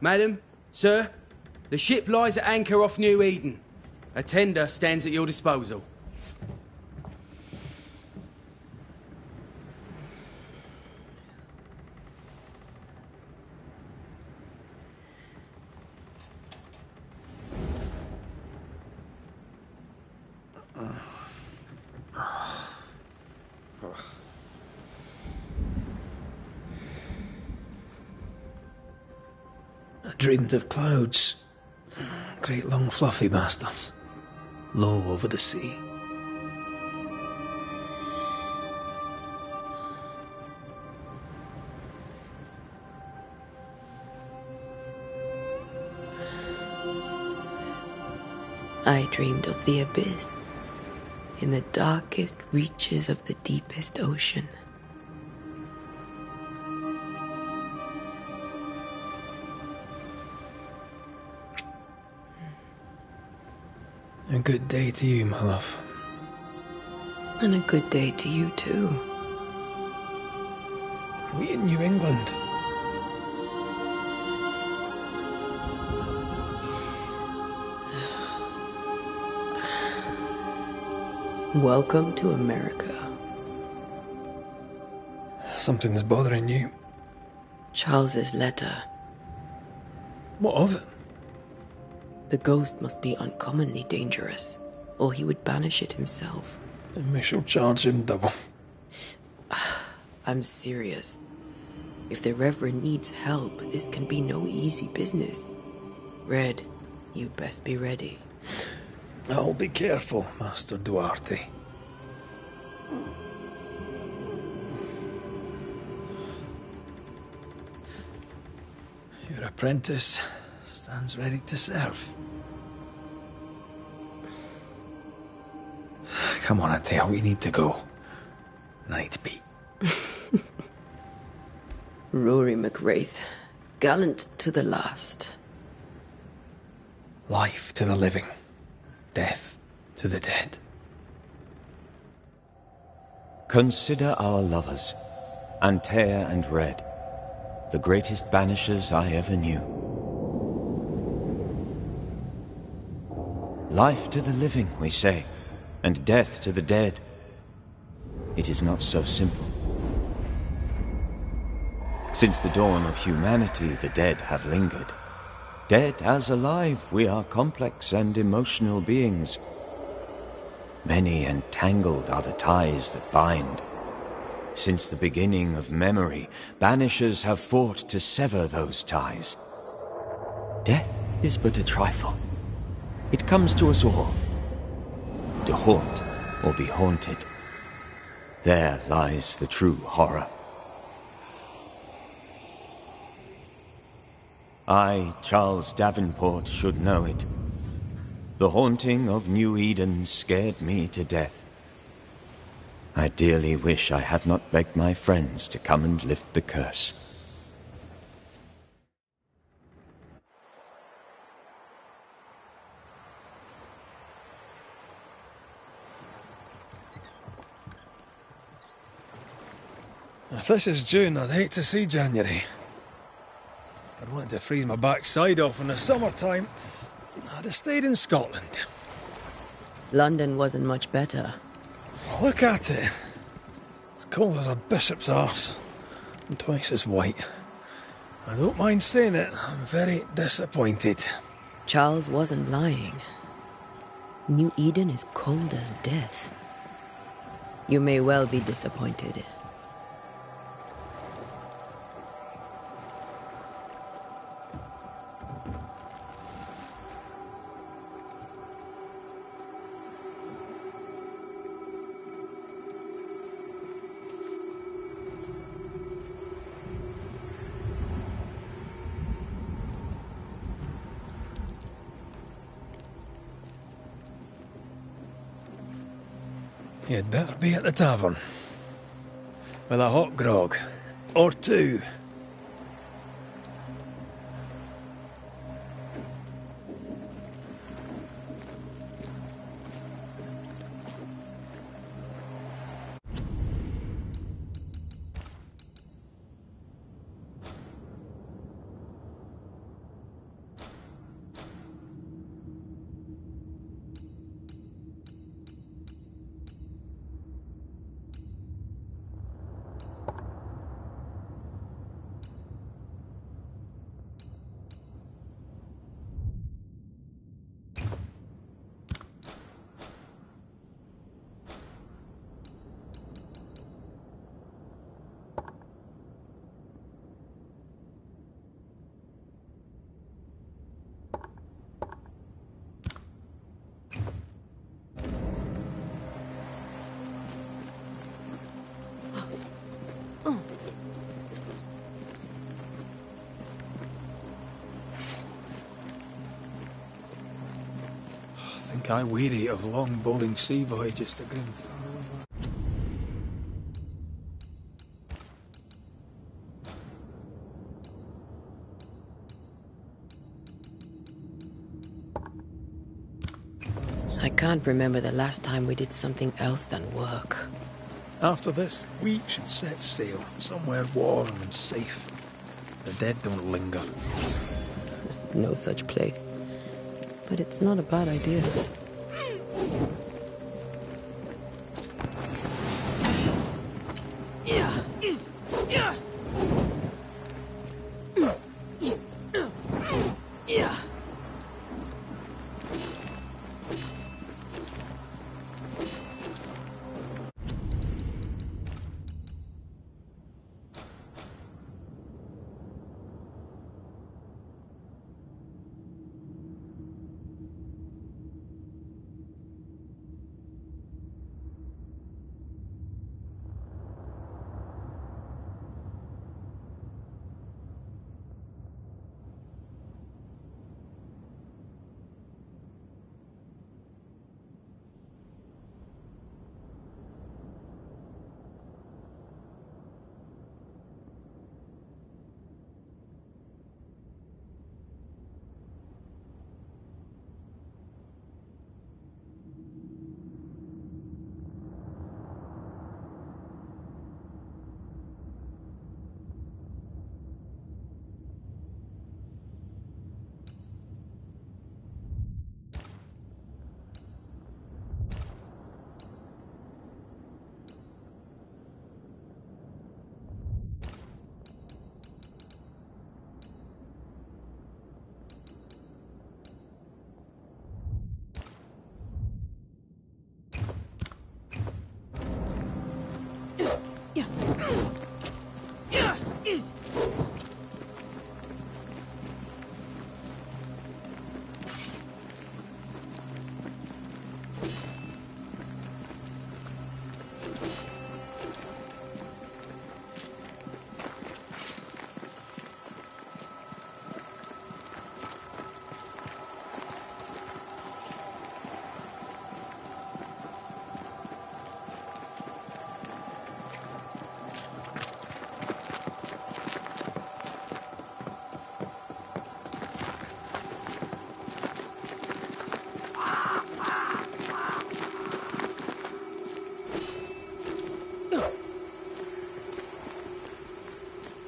Madam, sir, the ship lies at anchor off New Eden. A tender stands at your disposal. I dreamed of clouds. Great long fluffy bastards. Low over the sea. I dreamed of the abyss, in the darkest reaches of the deepest ocean. A good day to you, my love. And a good day to you too. Are we in New England? Welcome to America. Something's bothering you. Charles's letter. What of it? The ghost must be uncommonly dangerous, or he would banish it himself. And we shall charge him double. I'm serious. If the Reverend needs help, this can be no easy business. Red, you best be ready. I'll be careful, Master Duarte. Your apprentice stands ready to serve. Come on, Atea, we need to go. I need to pee. Rory McWraith, gallant to the last. Life to the living, death to the dead. Consider our lovers, Antea and Red, the greatest banishers I ever knew. Life to the living, we say, and death to the dead. It is not so simple. Since the dawn of humanity, the dead have lingered. Dead as alive, we are complex and emotional beings. Many and tangled are the ties that bind. Since the beginning of memory, banishers have fought to sever those ties. Death is but a trifle. It comes to us all. To haunt or be haunted. There lies the true horror. I, Charles Davenport, should know it. The haunting of New Eden scared me to death. I dearly wish I had not begged my friends to come and lift the curse. If this is June, I'd hate to see January. I'd want to freeze my backside off in the summertime. I'd have stayed in Scotland. London wasn't much better. Look at it. It's cold as a bishop's arse. And twice as white. I don't mind saying it, I'm very disappointed. Charles wasn't lying. New Eden is cold as death. You may well be disappointed. You'd better be at the tavern. With a hot grog. Or two. think I weary of long, bowling sea voyages to Grim. I can't remember the last time we did something else than work. After this, we should set sail somewhere warm and safe. The dead don't linger. No such place. But it's not a bad idea.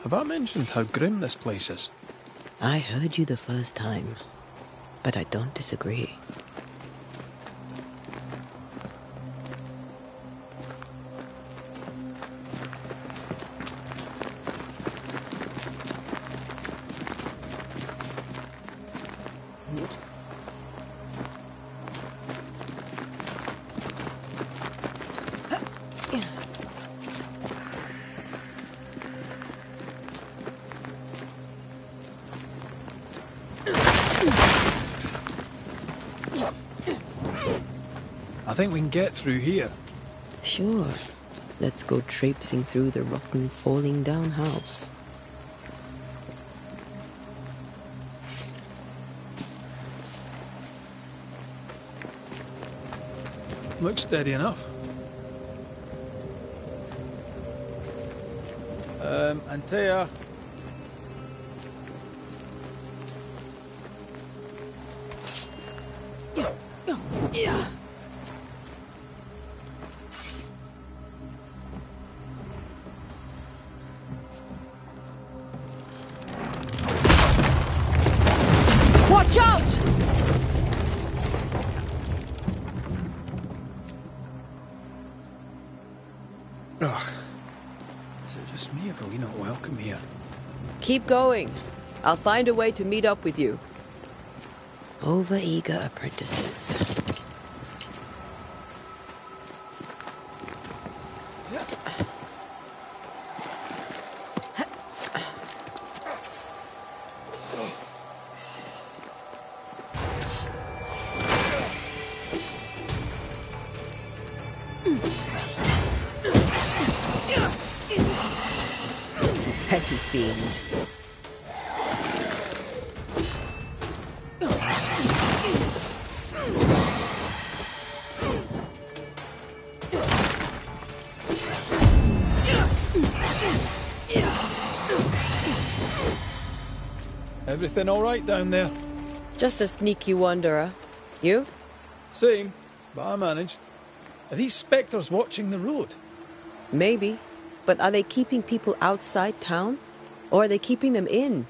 Have I mentioned how grim this place is? I heard you the first time, but I don't disagree. I think we can get through here. Sure. Let's go traipsing through the rotten, falling down house. Looks steady enough. Antea. Yeah. Watch out! Ugh. Is it just me, or are we not welcome here? Keep going. I'll find a way to meet up with you. Over-eager apprentices. Petty fiend. Everything all right down there? Just a sneaky wanderer. You? Same, but I managed. Are these spectres watching the road? Maybe. But are they keeping people outside town? Or are they keeping them in?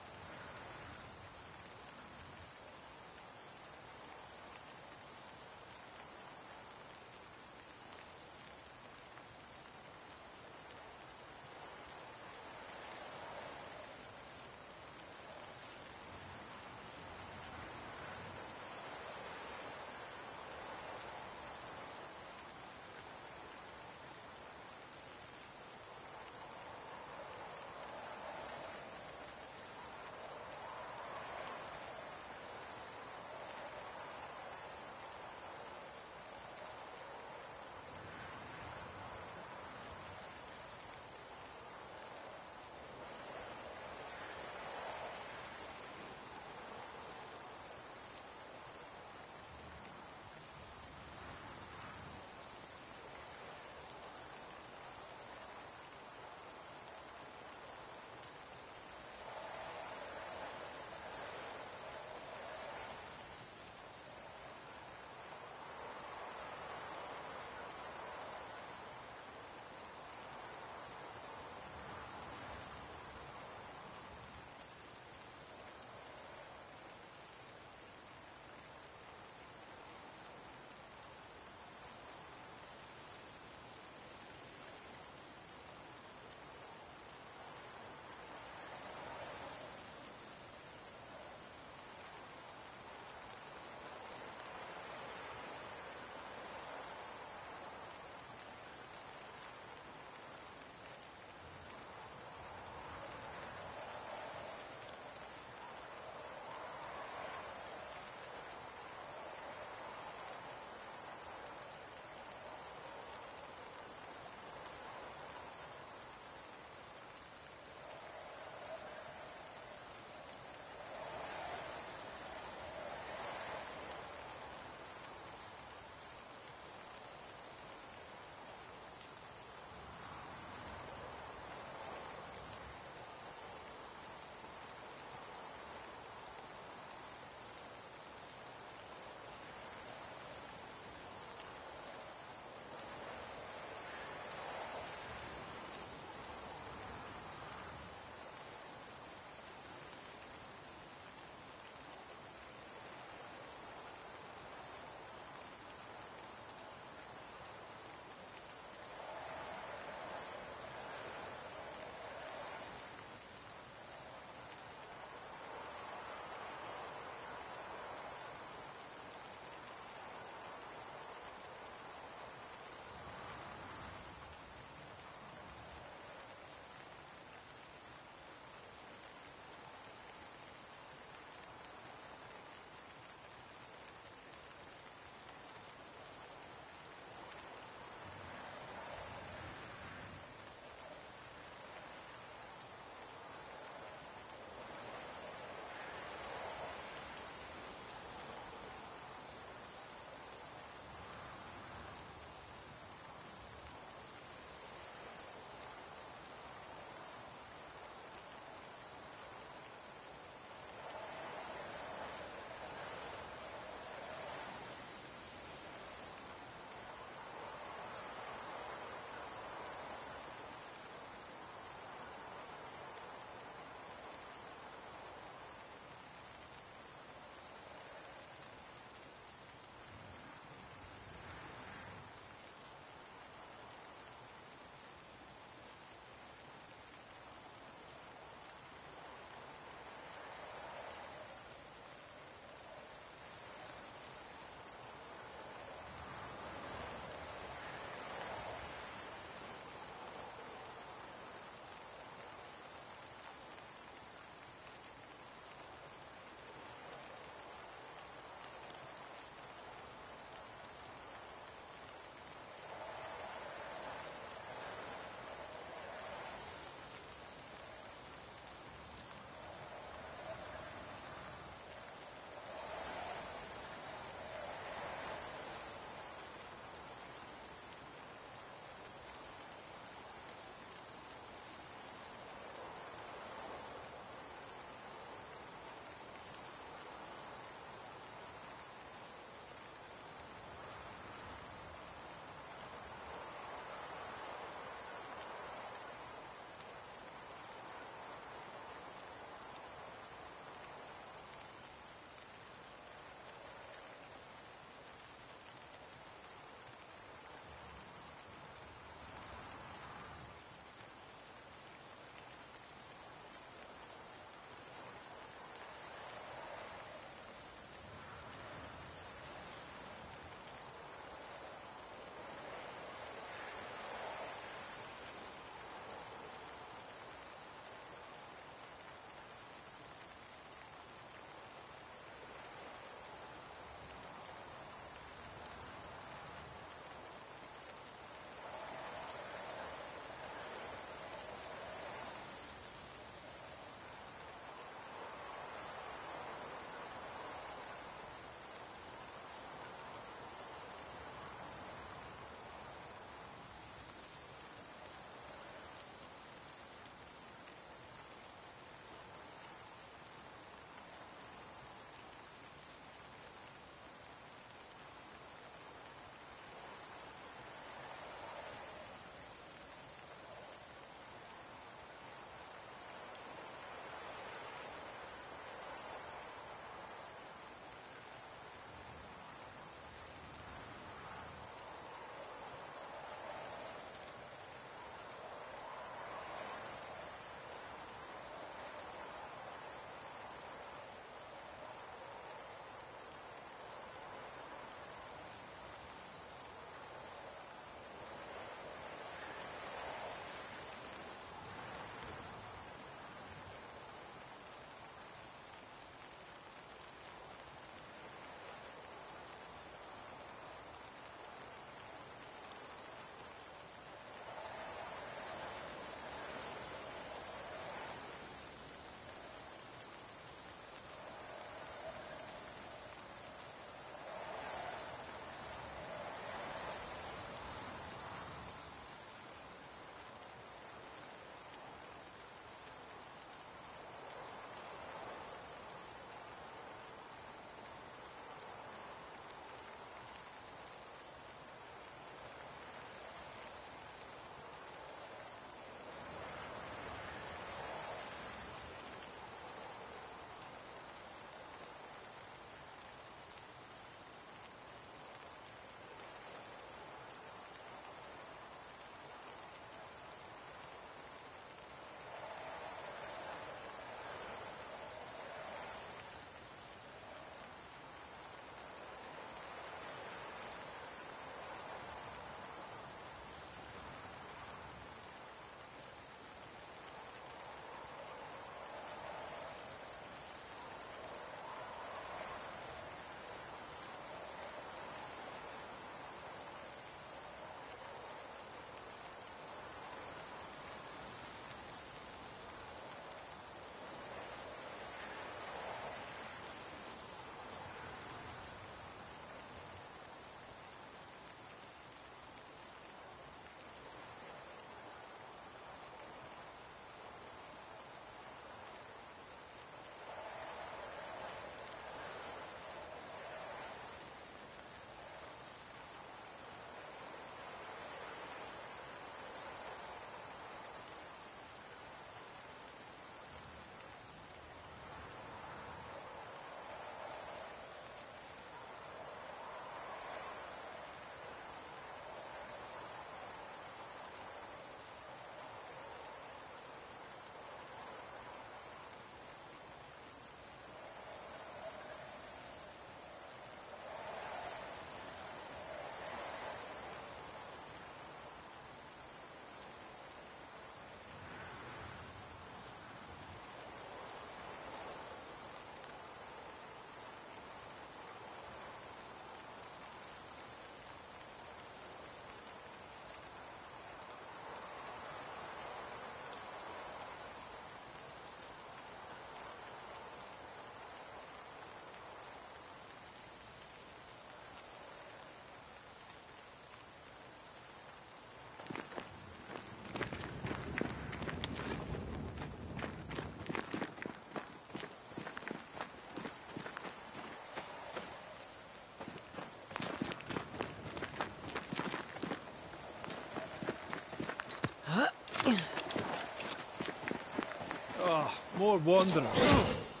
more wanderers.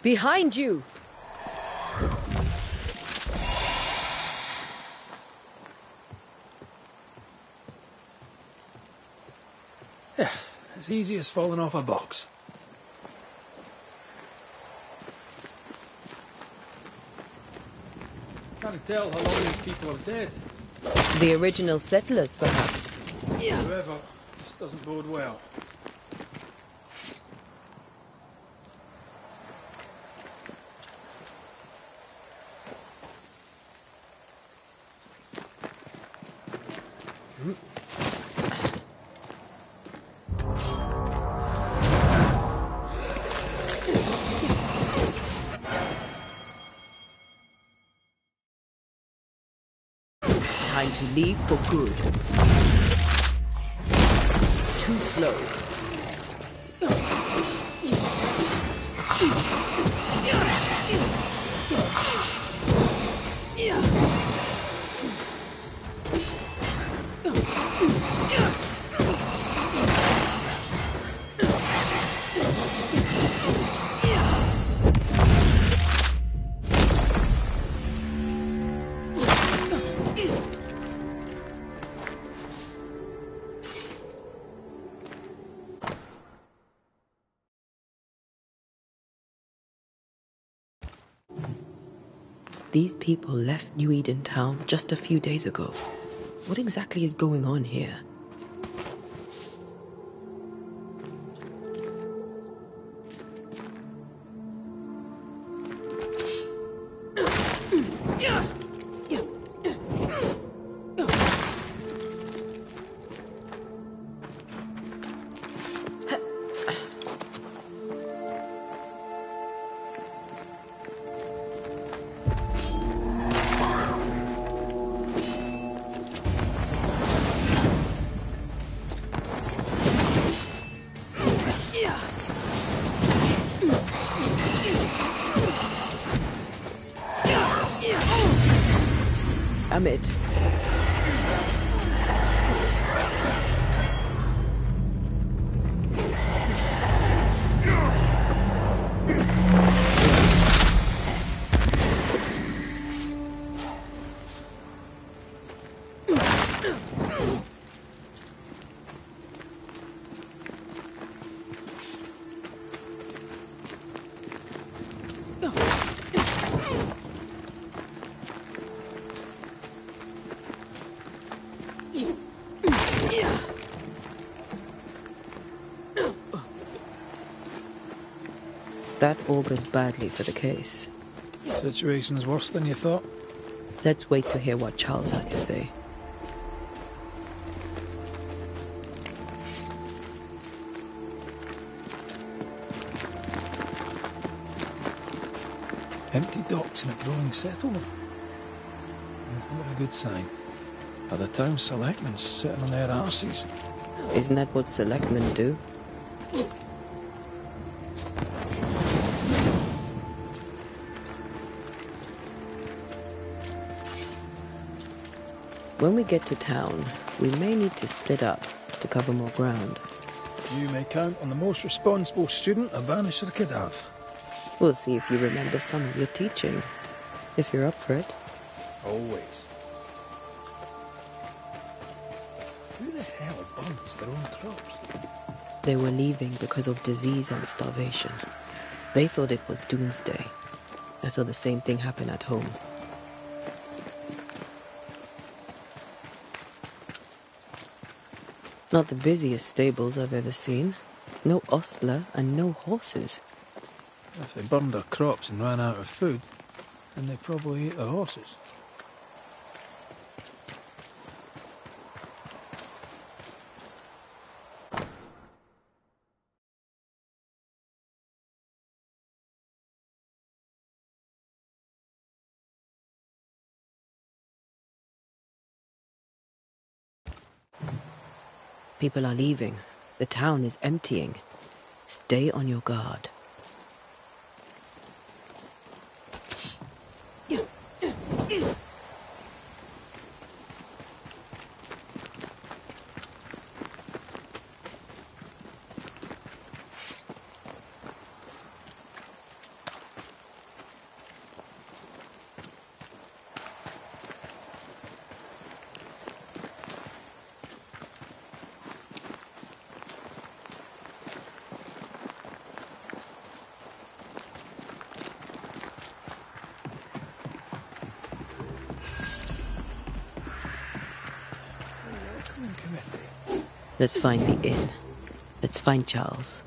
Behind you! Yeah, as easy as falling off a box. Can't tell how long these people are dead. The original settlers, perhaps. However, this doesn't bode well. Time to leave for good. Too slow. These people left New Eden Town just a few days ago. What exactly is going on here? Amit. That augurs badly for the case. Situation's worse than you thought. Let's wait to hear what Charles has to say. Empty docks in a growing settlement. Never a good sign. Are the town selectmen sitting on their arses? Isn't that what selectmen do? When we get to town, we may need to split up to cover more ground. You may count on the most responsible student a Banisher could have. We'll see if you remember some of your teaching, if you're up for it. Always. Who the hell burns their own crops? They were leaving because of disease and starvation. They thought it was doomsday. I saw the same thing happen at home. Not the busiest stables I've ever seen. No ostler and no horses. If they burned their crops and ran out of food, then they probably ate the horses. People are leaving. The town is emptying. Stay on your guard. Let's find the inn. Let's find Charles.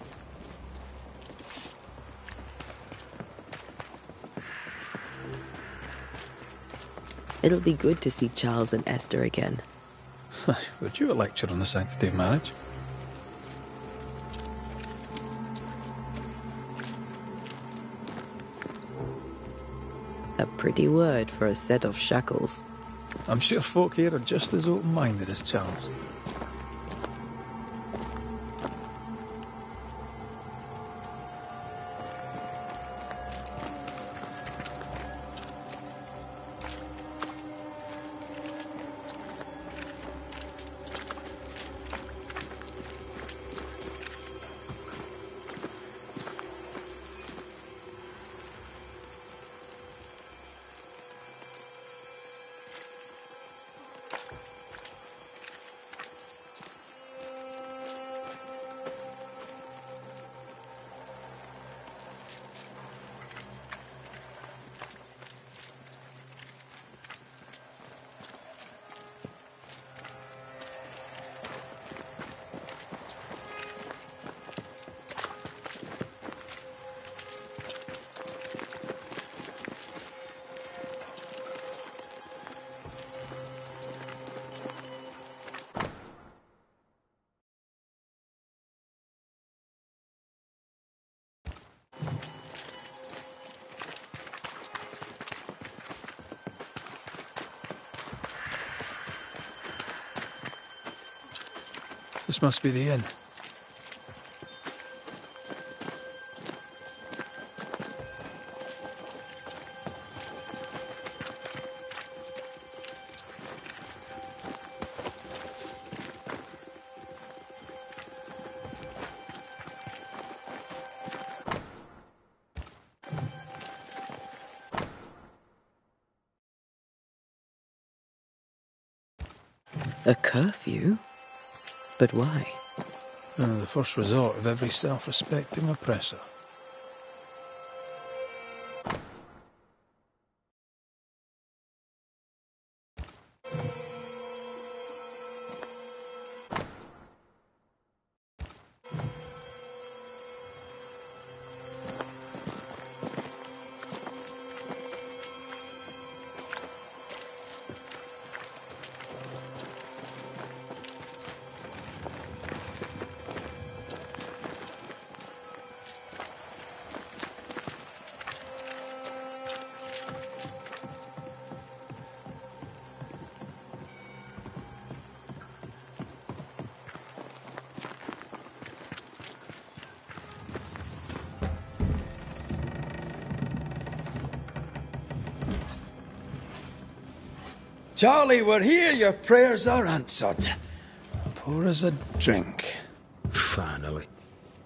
It'll be good to see Charles and Esther again. Would you a lecture on the sanctity of marriage? A pretty word for a set of shackles. I'm sure folk here are just as open-minded as Charles. This must be the inn. A curfew? But why? The first resort of every self-respecting oppressor. Charlie, we're here. Your prayers are answered. Pour us a drink. Finally.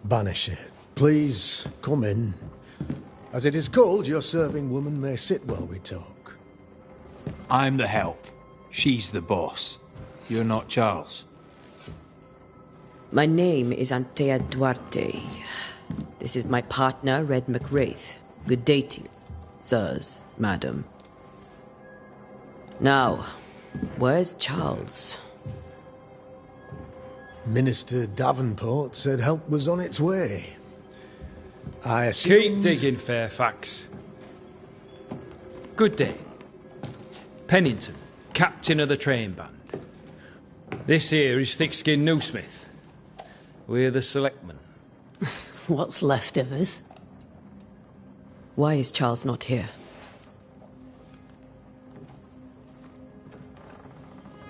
Banisher, please come in. As it is called, your serving woman may sit while we talk. I'm the help. She's the boss. You're not Charles. My name is Antea Duarte. This is my partner, Red McWraith. Good day to you, sirs, madam. Now, where's Charles? Minister Davenport said help was on its way. I assumed... Keep digging, Fairfax. Good day. Pennington, captain of the train band. This here is Thickskin Newsmith. We're the selectmen. What's left of us? Why is Charles not here?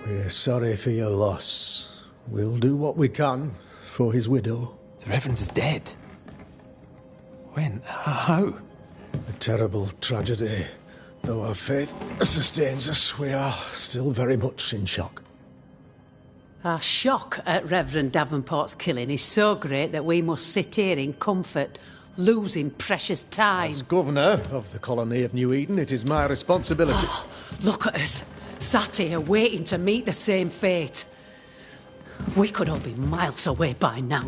We're sorry for your loss. We'll do what we can for his widow. The Reverend is dead. When? How? A terrible tragedy. Though our faith sustains us, we are still very much in shock. Our shock at Reverend Davenport's killing is so great that we must sit here in comfort, losing precious time. As governor of the colony of New Eden, it is my responsibility... Oh, look at us, sat here waiting to meet the same fate. We could all be miles away by now.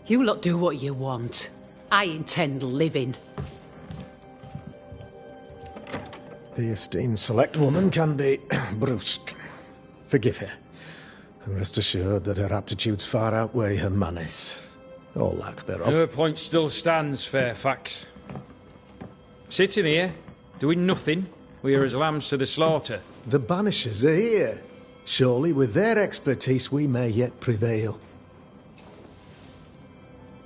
You lot do what you want. I intend living. The esteemed select woman can be brusque. Forgive her. And rest assured that her aptitudes far outweigh her manners. Or lack thereof. Her point still stands, Fairfax. Sitting here, doing nothing, we are as lambs to the slaughter. The Banishers are here. Surely with their expertise we may yet prevail.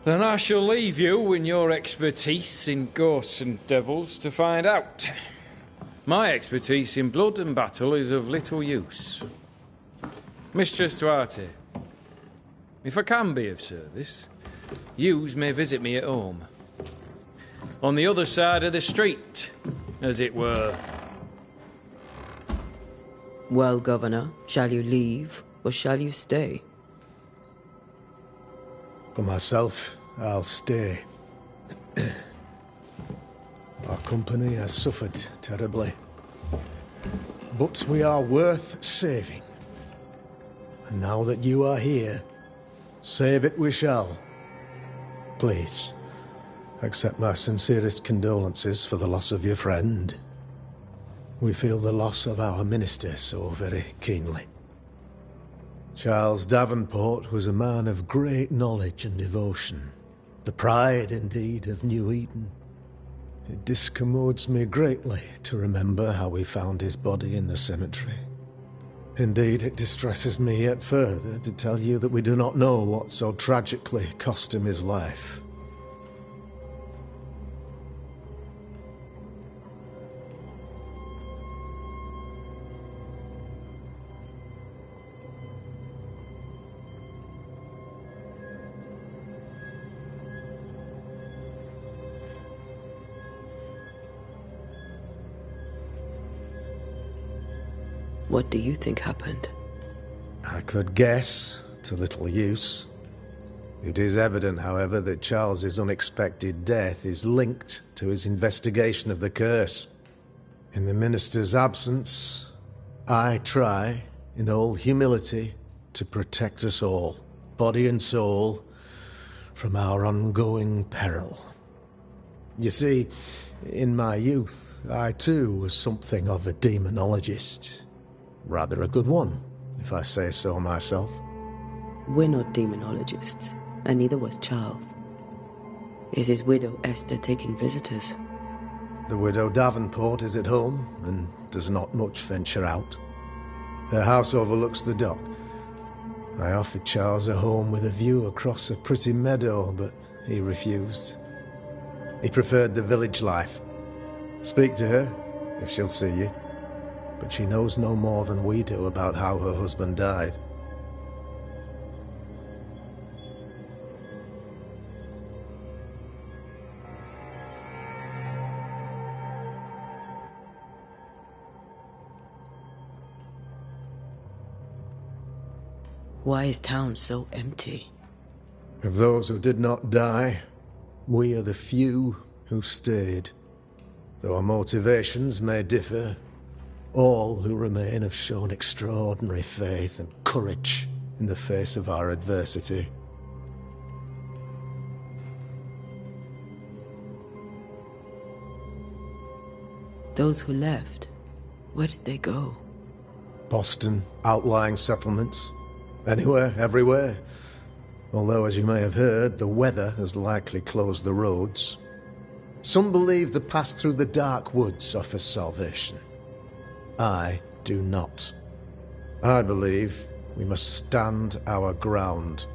Then I shall leave you in your expertise in ghosts and devils to find out. My expertise in blood and battle is of little use. Mistress Duarte, if I can be of service, yous may visit me at home. On the other side of the street, as it were. Well, Governor, shall you leave or shall you stay? For myself, I'll stay. Our company has suffered terribly. But we are worth saving. And now that you are here, save it we shall. Please, accept my sincerest condolences for the loss of your friend. We feel the loss of our minister so very keenly. Charles Davenport was a man of great knowledge and devotion. The pride, indeed, of New Eden. It discommodes me greatly to remember how we found his body in the cemetery. Indeed, it distresses me yet further to tell you that we do not know what so tragically cost him his life. What do you think happened? I could guess, to little use. It is evident, however, that Charles's unexpected death is linked to his investigation of the curse. In the minister's absence, I try, in all humility, to protect us all, body and soul, from our ongoing peril. You see, in my youth, I too was something of a demonologist. Rather a good one, if I say so myself. We're not demonologists, and neither was Charles. Is his widow Esther taking visitors? The widow Davenport is at home, and does not much venture out. Her house overlooks the dock. I offered Charles a home with a view across a pretty meadow, but he refused. He preferred the village life. Speak to her, if she'll see you. But she knows no more than we do about how her husband died. Why is town so empty? Of those who did not die, we are the few who stayed. Though our motivations may differ, all who remain have shown extraordinary faith and courage in the face of our adversity. Those who left, where did they go? Boston, outlying settlements. Anywhere, everywhere. Although, as you may have heard, the weather has likely closed the roads. Some believe the path through the dark woods offers salvation. I do not. I believe we must stand our ground.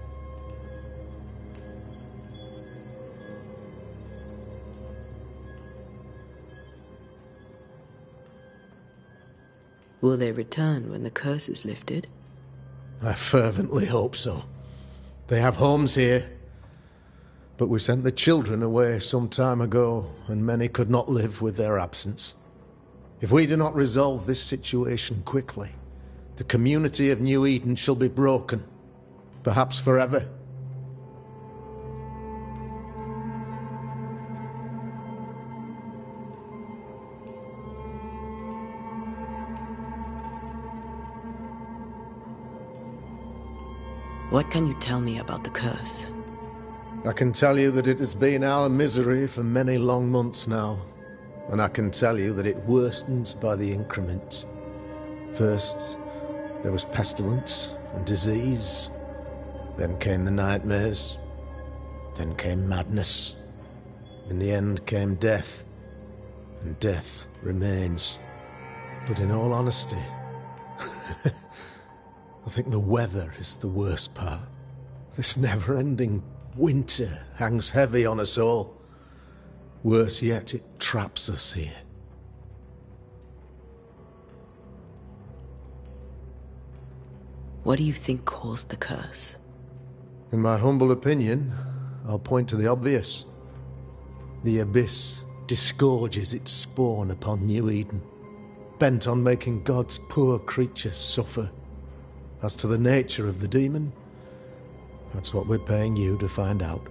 Will they return when the curse is lifted? I fervently hope so. They have homes here. But we sent the children away some time ago, and many could not live with their absence. If we do not resolve this situation quickly, the community of New Eden shall be broken, perhaps forever. What can you tell me about the curse? I can tell you that it has been our misery for many long months now, and I can tell you that it worsens by the increment. First, there was pestilence, and disease. Then came the nightmares. Then came madness. In the end came death. And death remains. But in all honesty, I think the weather is the worst part. This never-ending winter hangs heavy on us all. Worse yet, it traps us here. What do you think caused the curse? In my humble opinion, I'll point to the obvious. The Abyss disgorges its spawn upon New Eden, bent on making God's poor creatures suffer. As to the nature of the demon, that's what we're paying you to find out.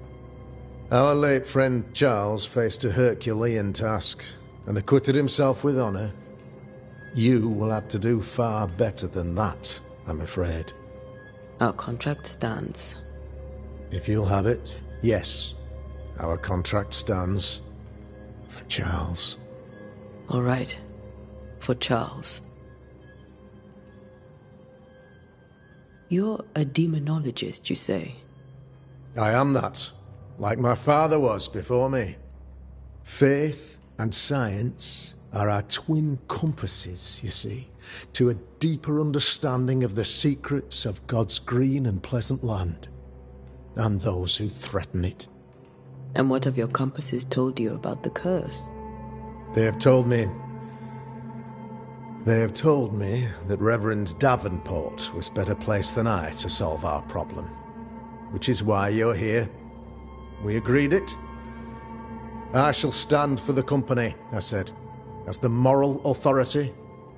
Our late friend Charles faced a Herculean task and acquitted himself with honour. You will have to do far better than that, I'm afraid. Our contract stands. If you'll have it, yes. Our contract stands for Charles. All right. For Charles. You're a demonologist, you say? I am that, like my father was before me. Faith and science are our twin compasses, you see, to a deeper understanding of the secrets of God's green and pleasant land, and those who threaten it. And what have your compasses told you about the curse? They have told me that Reverend Davenport was better placed than I to solve our problem. Which is why you're here. We agreed it. I shall stand for the company, I said, as the moral authority,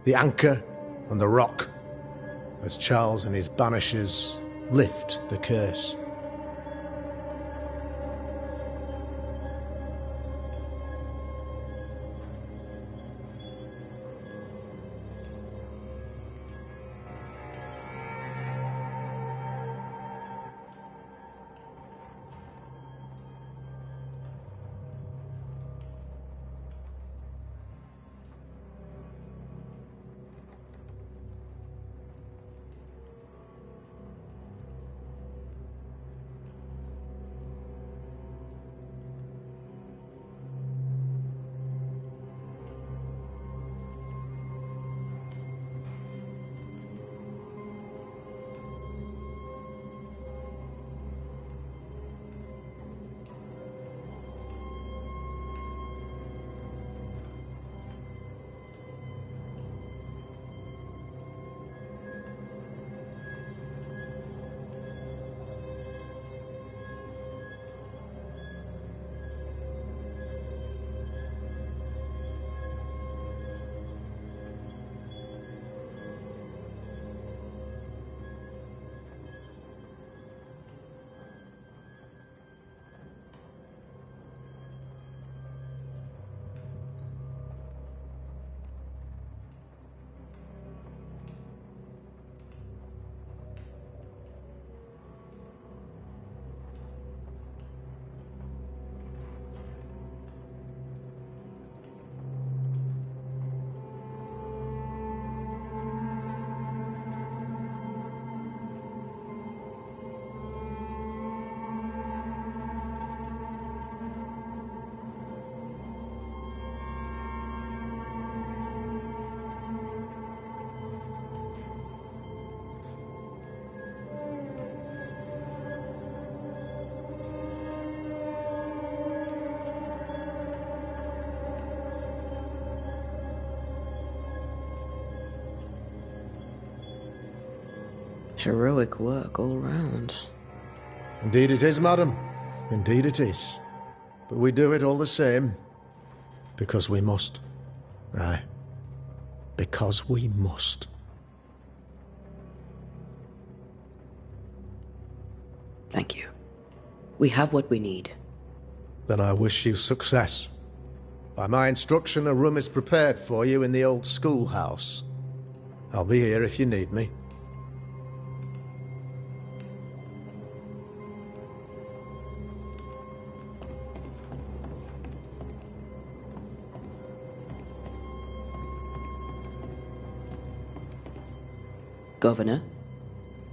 the anchor, and the rock, as Charles and his Banishers lift the curse. Heroic work all round. Indeed it is, madam. Indeed it is. But we do it all the same. Because we must. Aye. Because we must. Thank you. We have what we need. Then I wish you success. By my instruction, a room is prepared for you in the old schoolhouse. I'll be here if you need me. Governor?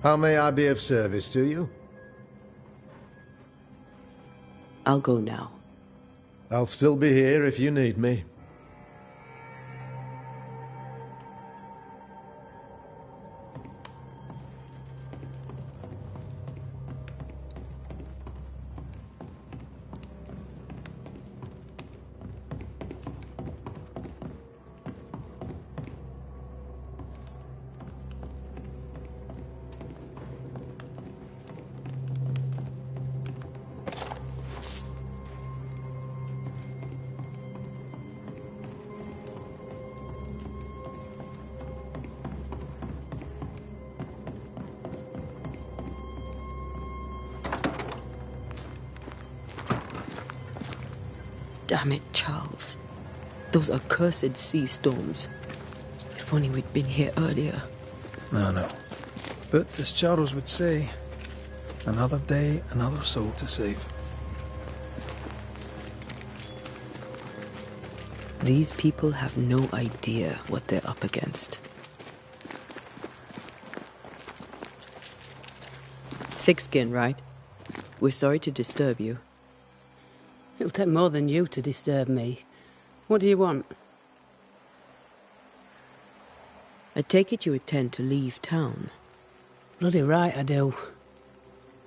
How may I be of service to you? I'll go now. I'll still be here if you need me. Damn it, Charles. Those accursed sea storms. If only we'd been here earlier. No. But as Charles would say, another day, another soul to save. These people have no idea what they're up against. Thick skin, right? We're sorry to disturb you. It'll take more than you to disturb me. What do you want? I take it you intend to leave town. Bloody right I do.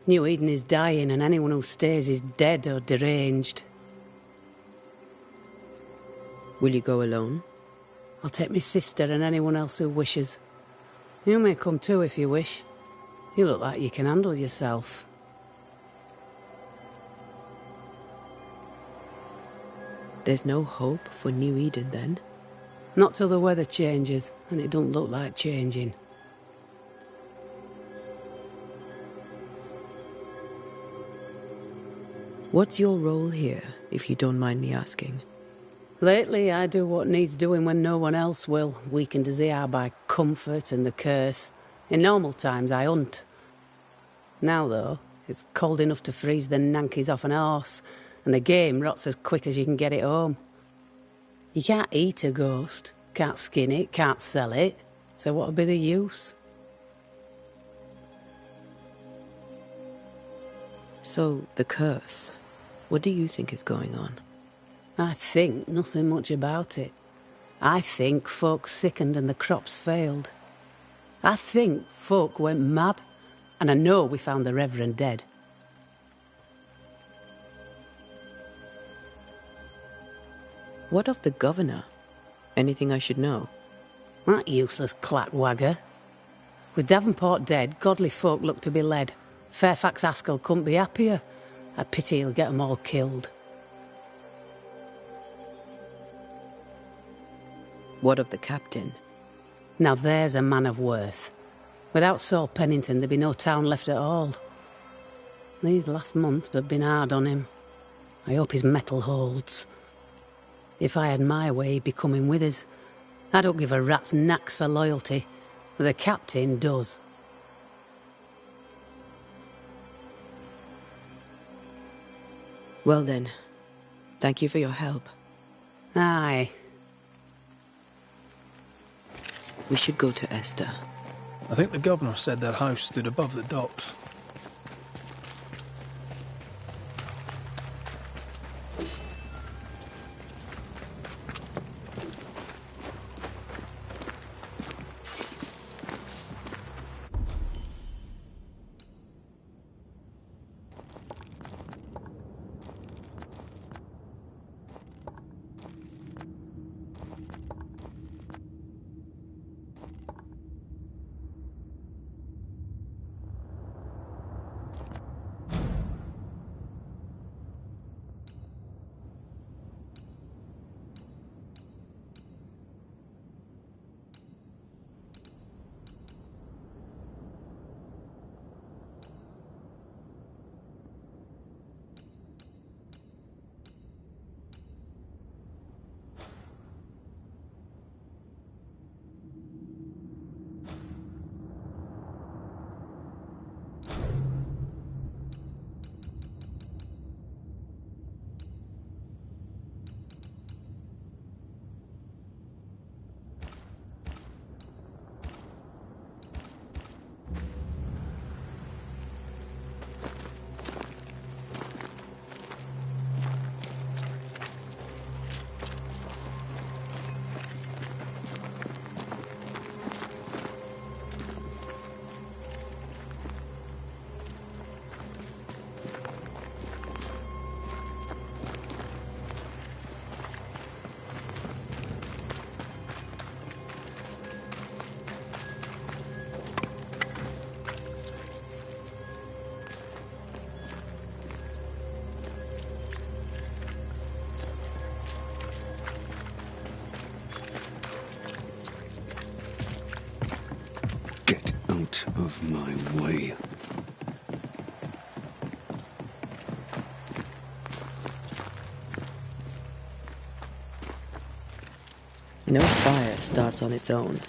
New Eden is dying and anyone who stays is dead or deranged. Will you go alone? I'll take my sister and anyone else who wishes. You may come too if you wish. You look like you can handle yourself. There's no hope for New Eden, then? Not till the weather changes, and it don't look like changing. What's your role here, if you don't mind me asking? Lately, I do what needs doing when no one else will, weakened as they are by comfort and the curse. In normal times, I hunt. Now, though, it's cold enough to freeze the nankies off an horse, and the game rots as quick as you can get it home. You can't eat a ghost, can't skin it, can't sell it, so what would be the use? So, the curse, what do you think is going on? I think nothing much about it. I think folk sickened and the crops failed. I think folk went mad, and I know we found the Reverend dead. What of the governor? Anything I should know? That useless clackwagger. With Davenport dead, godly folk look to be led. Fairfax Askell couldn't be happier. I pity he'll get 'em all killed. What of the captain? Now there's a man of worth. Without Saul Pennington, there'd be no town left at all. These last months have been hard on him. I hope his mettle holds. If I had my way, he'd be coming with us. I don't give a rat's knacks for loyalty, but the captain does. Well then, thank you for your help. Aye. We should go to Esther. I think the governor said their house stood above the docks. Out of my way. No fire starts on its own.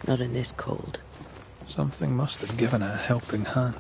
Not in this cold. Something must have given it a helping hand.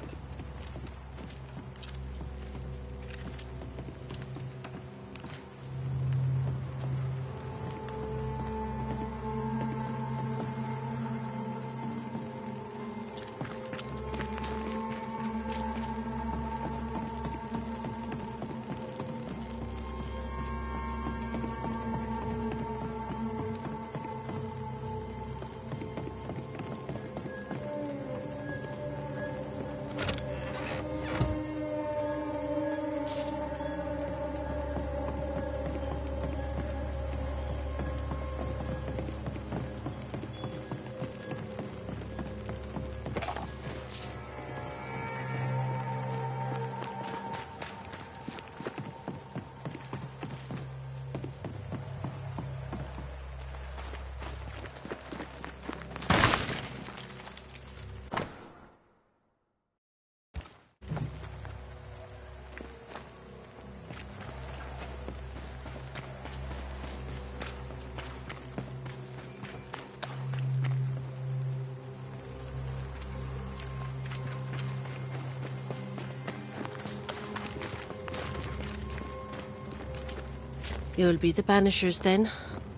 You'll be the Banishers then?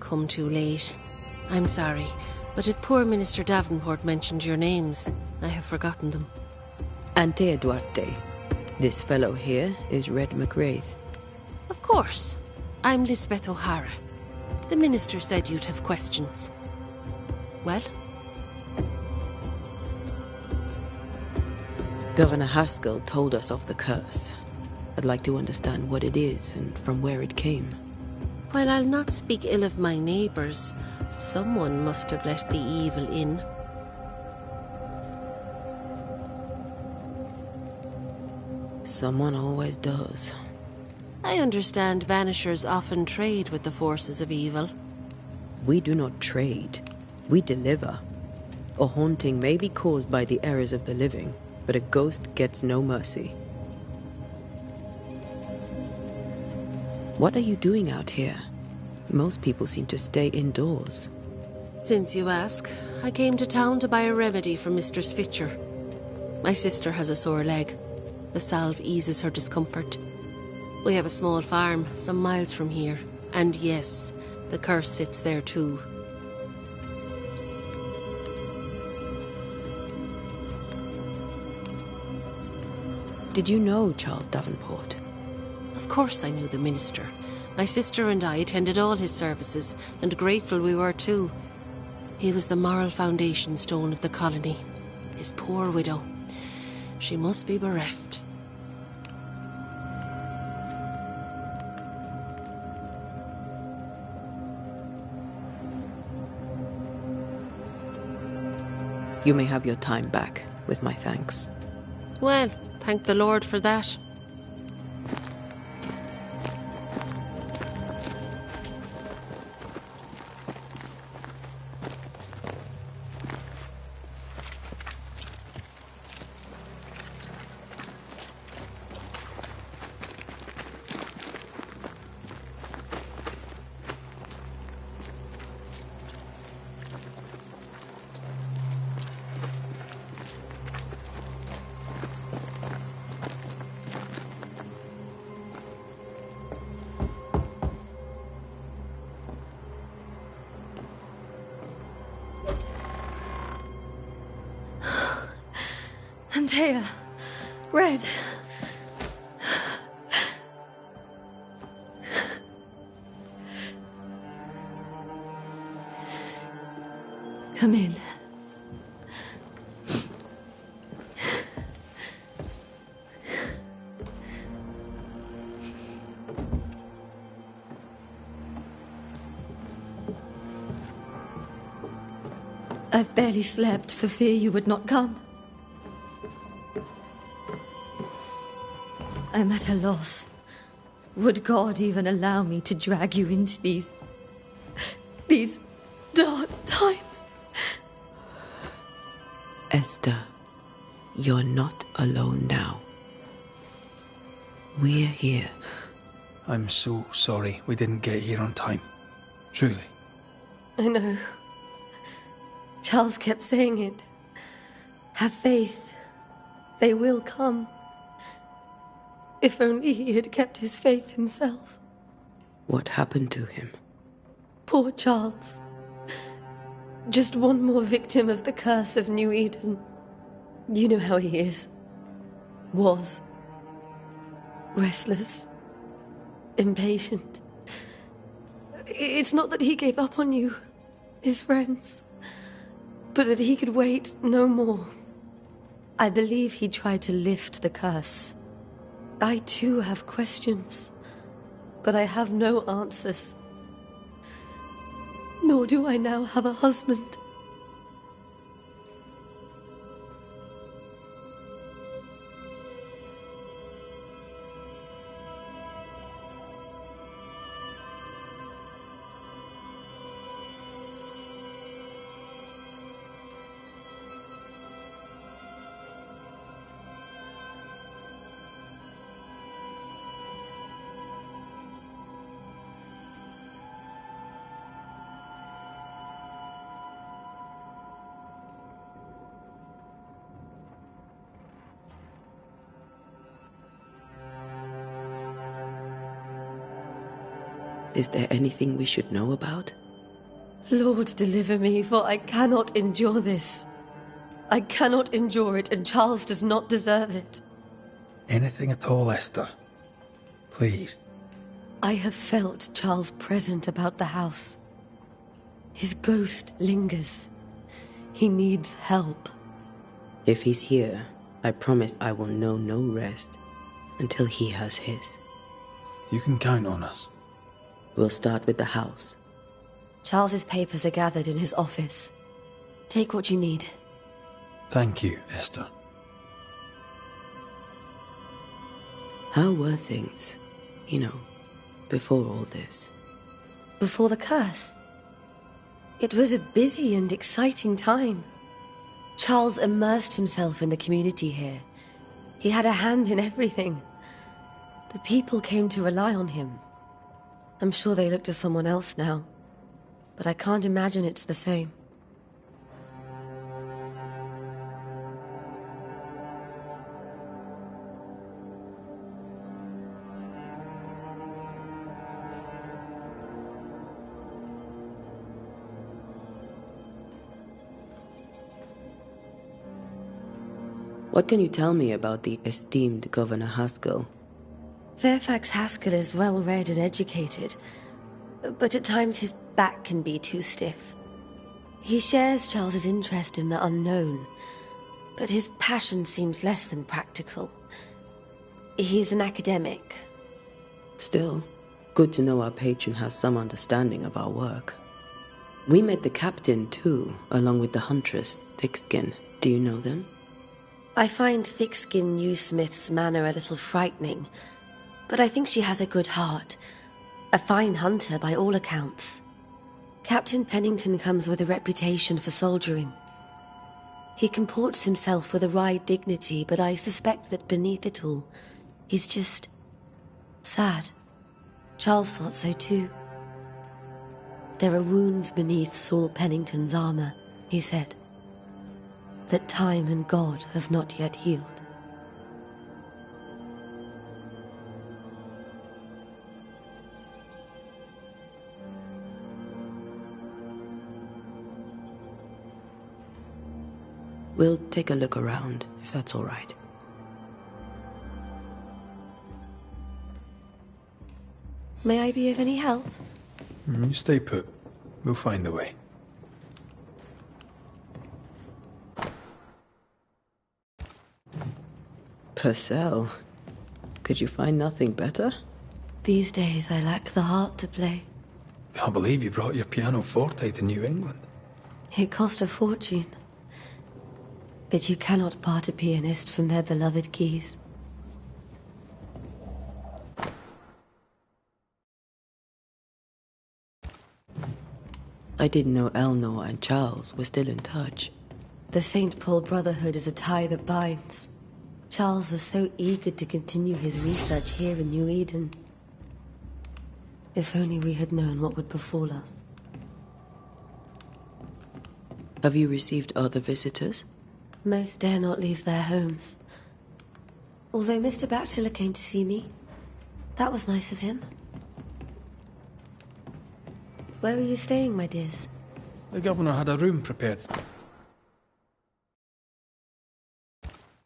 Come too late. I'm sorry, but if poor Minister Davenport mentioned your names, I have forgotten them. Antea Duarte. This fellow here is Red McWraith. Of course. I'm Lisbeth O'Hara. The Minister said you'd have questions. Well? Governor Haskell told us of the curse. I'd like to understand what it is and from where it came. While I'll not speak ill of my neighbours, someone must have let the evil in. Someone always does. I understand Banishers often trade with the forces of evil. We do not trade. We deliver. A haunting may be caused by the errors of the living, but a ghost gets no mercy. What are you doing out here? Most people seem to stay indoors. Since you ask, I came to town to buy a remedy for Mistress Fitcher. My sister has a sore leg. The salve eases her discomfort. We have a small farm some miles from here. And yes, the curse sits there too. Did you know Charles Davenport? Of course I knew the minister. My sister and I attended all his services, and grateful we were too. He was the moral foundation stone of the colony. His poor widow. She must be bereft. You may have your time back, with my thanks. Well, thank the Lord for that. Antea, Red. Come in. I've barely slept for fear you would not come. I'm at a loss. Would God even allow me to drag you into these dark times? Esther, you're not alone now. We're here. I'm so sorry we didn't get here on time. Truly. I know. Charles kept saying it. Have faith. They will come. If only he had kept his faith himself. What happened to him? Poor Charles. Just one more victim of the curse of New Eden. You know how he is. Was. Restless. Impatient. It's not that he gave up on you, his friends, but that he could wait no more. I believe he tried to lift the curse. I too have questions, but I have no answers. Nor do I now have a husband. Is there anything we should know about? Lord, deliver me, for I cannot endure this. I cannot endure it, and Charles does not deserve it. Anything at all, Esther. Please. I have felt Charles present about the house. His ghost lingers. He needs help. If he's here, I promise I will know no rest until he has his. You can count on us. We'll start with the house. Charles's papers are gathered in his office. Take what you need. Thank you, Esther. How were things, before all this? Before the curse? It was a busy and exciting time. Charles immersed himself in the community here. He had a hand in everything. The people came to rely on him. I'm sure they look to someone else now, but I can't imagine it's the same. What can you tell me about the esteemed Governor Haskell? Fairfax Haskell is well read and educated, but at times his back can be too stiff. He shares Charles's interest in the unknown, but his passion seems less than practical. He's an academic. Still, good to know our patron has some understanding of our work. We met the captain too, along with the huntress, Thickskin. Do you know them? I find Thickskin Newsmith's manner a little frightening, but I think she has a good heart. A fine hunter by all accounts. Captain Pennington comes with a reputation for soldiering. He comports himself with a wry dignity, but I suspect that beneath it all, he's just sad. Charles thought so too. There are wounds beneath Saul Pennington's armor, he said, that time and God have not yet healed. We'll take a look around, if that's all right. May I be of any help? You stay put. We'll find the way. Purcell, could you find nothing better? These days I lack the heart to play. Can't believe you brought your pianoforte to New England. It cost a fortune. But you cannot part a pianist from their beloved keys. I didn't know Eleanor and Charles were still in touch. The St. Paul Brotherhood is a tie that binds. Charles was so eager to continue his research here in New Eden. If only we had known what would befall us. Have you received other visitors? Most dare not leave their homes. Although Mr. Bachelor came to see me. That was nice of him. Where are you staying, my dears? The governor had a room prepared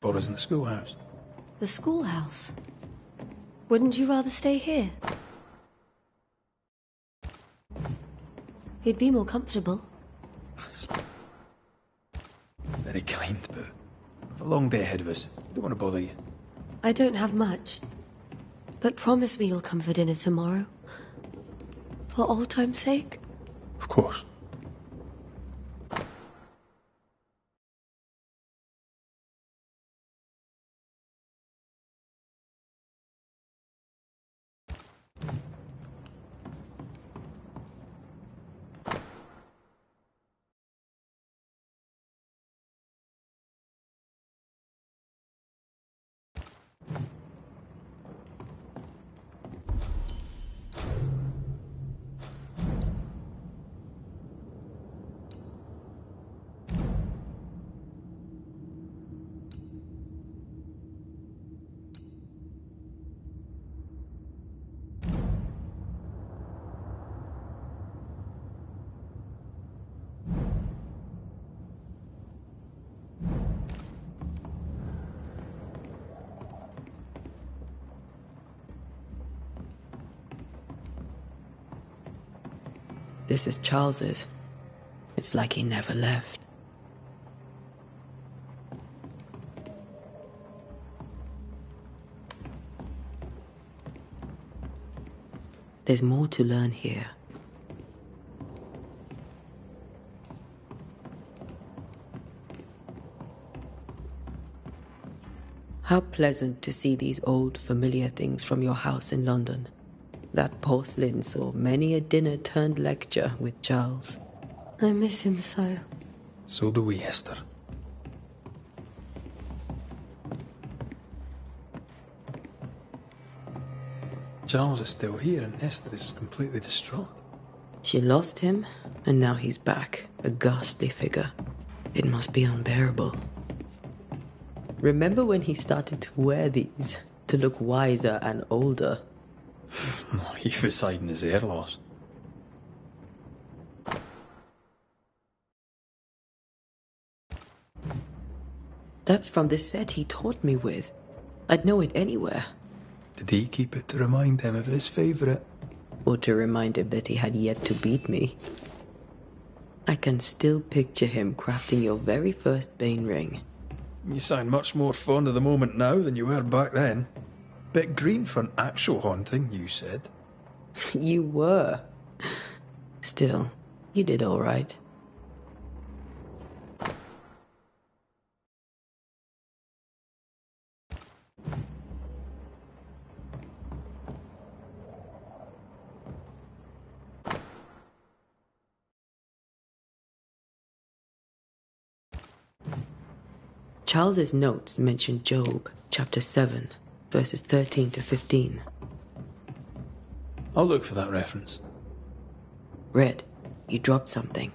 for us in the schoolhouse. The schoolhouse? Wouldn't you rather stay here? You'd be more comfortable. Very kind, but we've a long day ahead of us. Don't want to bother you. I don't have much. But promise me you'll come for dinner tomorrow. For old time's sake. Of course. This is Charles's. It's like he never left. There's more to learn here. How pleasant to see these old, familiar things from your house in London. That porcelain saw many a dinner-turned-lecture with Charles. I miss him so. So do we, Esther. Charles is still here and Esther is completely distraught. She lost him, and now he's back, a ghastly figure. It must be unbearable. Remember when he started to wear these, to look wiser and older? No, he was hiding his hair loss. That's from the set he taught me with. I'd know it anywhere. Did he keep it to remind him of his favourite? Or to remind him that he had yet to beat me. I can still picture him crafting your very first Bane ring. You sound much more fond of the moment now than you were back then. Bit green for an actual haunting, you said. You were. Still, you did all right. Charles's notes mention Job, chapter 7, verses 13 to 15. I'll look for that reference. Red, you dropped something.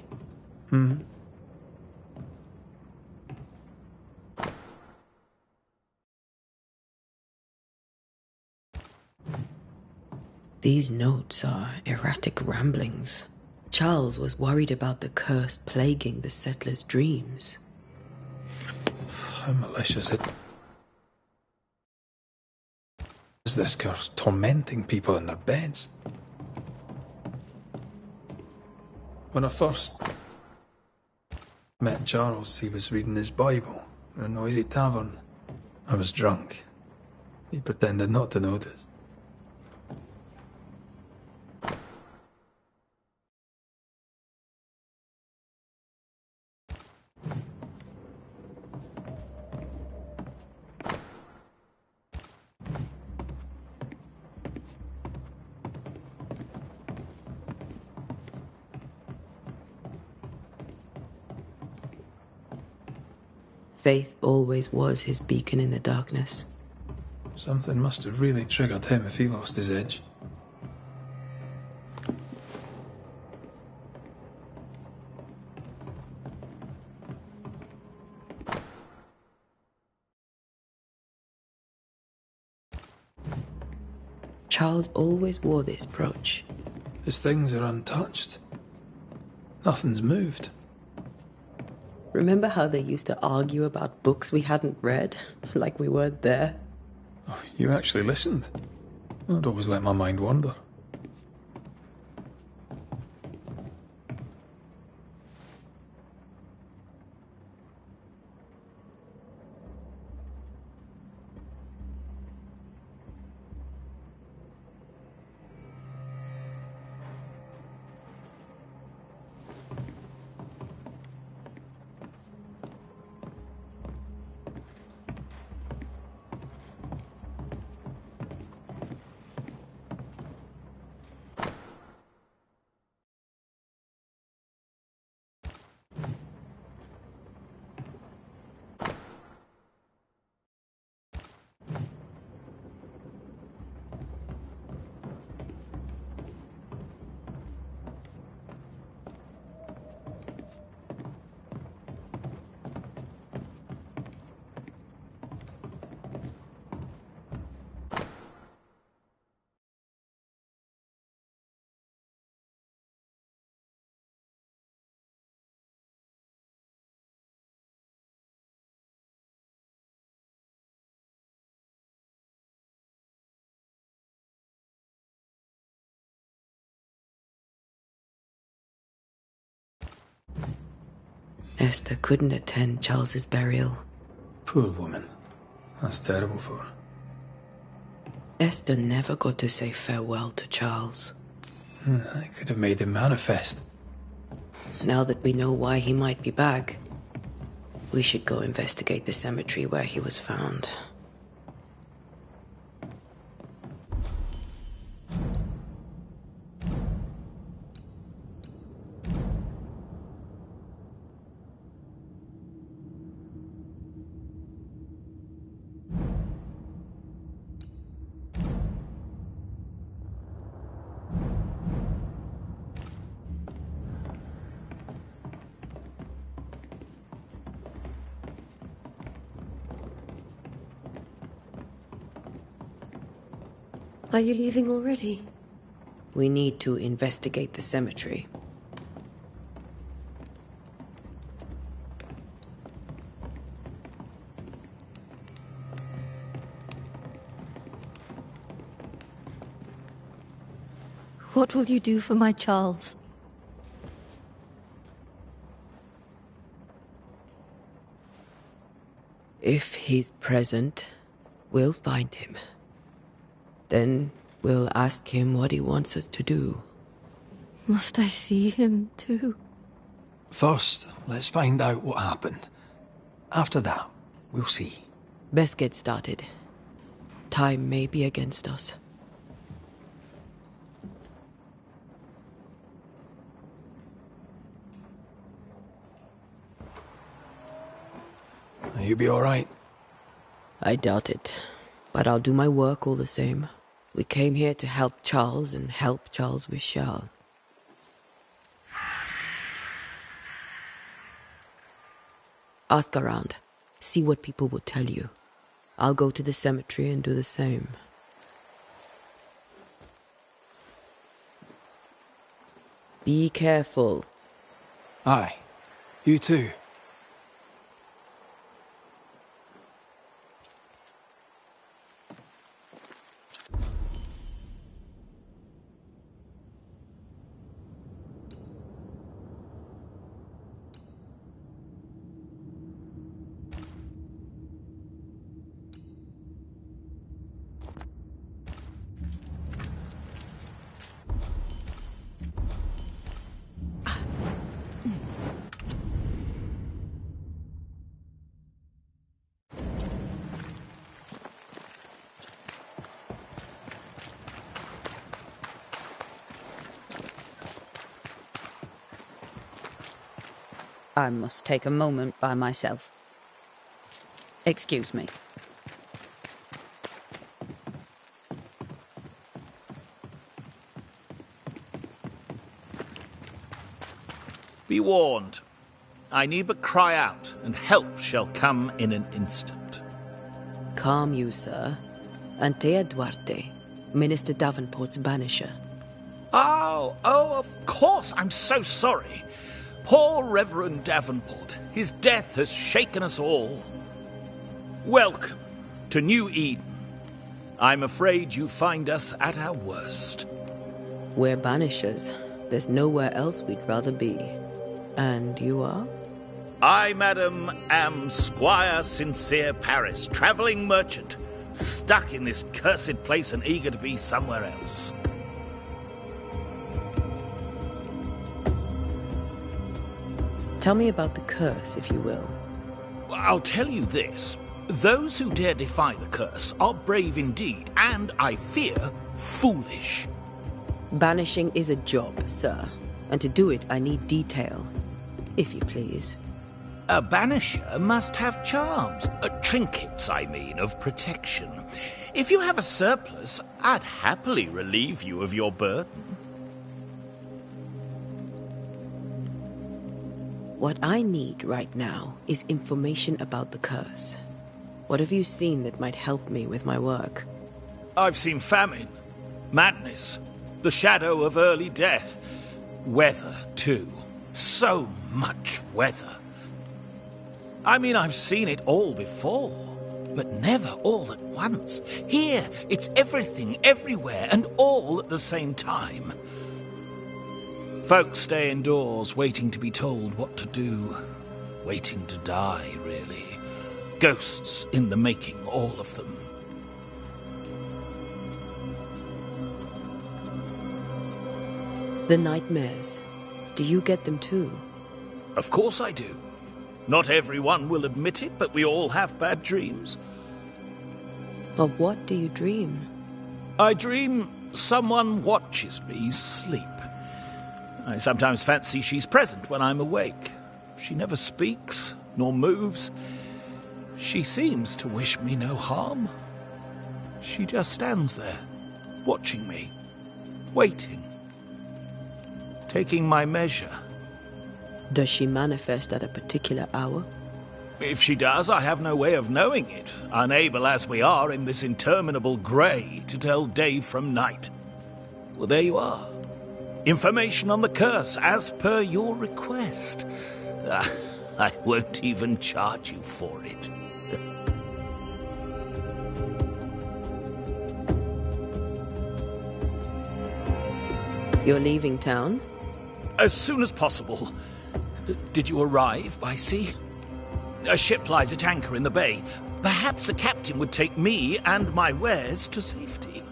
These notes are erratic ramblings. Charles was worried about the curse plaguing the settlers' dreams. How malicious is this curse tormenting people in their beds? When I first met Charles, he was reading his Bible in a noisy tavern. I was drunk. He pretended not to notice. Faith always was his beacon in the darkness. Something must have really triggered him if he lost his edge. Charles always wore this brooch. His things are untouched. Nothing's moved. Remember how they used to argue about books we hadn't read? Like we weren't there? Oh, you actually listened? I'd always let my mind wander. Esther couldn't attend Charles's burial. Poor woman. That's terrible for her. Esther never got to say farewell to Charles. I could have made him manifest. Now that we know why he might be back, we should go investigate the cemetery where he was found. Are you leaving already? We need to investigate the cemetery. What will you do for my Charles? If he's present, we'll find him. Then we'll ask him what he wants us to do. Must I see him too? First, let's find out what happened. After that, we'll see. Best get started. Time may be against us. You be all right? I doubt it, but I'll do my work all the same. We came here to help Charles, and help Charles we shall. Ask around. See what people will tell you. I'll go to the cemetery and do the same. Be careful. Aye. You too. I must take a moment by myself. Excuse me. Be warned. I need but cry out, and help shall come in an instant. Calm you, sir. Antea Duarte, Minister Davenport's banisher. Oh, of course. I'm so sorry. Poor Reverend Davenport. His death has shaken us all. Welcome to New Eden. I'm afraid you find us at our worst. We're banishers. There's nowhere else we'd rather be. And you are? I, madam, am Squire Sincere Paris, travelling merchant, stuck in this cursed place and eager to be somewhere else. Tell me about the curse, if you will. I'll tell you this. Those who dare defy the curse are brave indeed, and, I fear, foolish. Banishing is a job, sir. And to do it, I need detail. If you please. A banisher must have charms. Trinkets, I mean, of protection. If you have a surplus, I'd happily relieve you of your burden. What I need right now is information about the curse. What have you seen that might help me with my work? I've seen famine, madness, the shadow of early death. Weather, too. So much weather. I mean, I've seen it all before, but never all at once. Here, it's everything, everywhere, and all at the same time. Folks stay indoors, waiting to be told what to do. Waiting to die, really. Ghosts in the making, all of them. The nightmares. Do you get them too? Of course I do. Not everyone will admit it, but we all have bad dreams. Of what do you dream? I dream someone watches me sleep. I sometimes fancy she's present when I'm awake. She never speaks, nor moves. She seems to wish me no harm. She just stands there, watching me, waiting, taking my measure. Does she manifest at a particular hour? If she does, I have no way of knowing it, unable as we are in this interminable grey to tell day from night. Well, there you are. Information on the curse, as per your request. I won't even charge you for it. You're leaving town? As soon as possible. Did you arrive by sea? A ship lies at anchor in the bay. Perhaps a captain would take me and my wares to safety.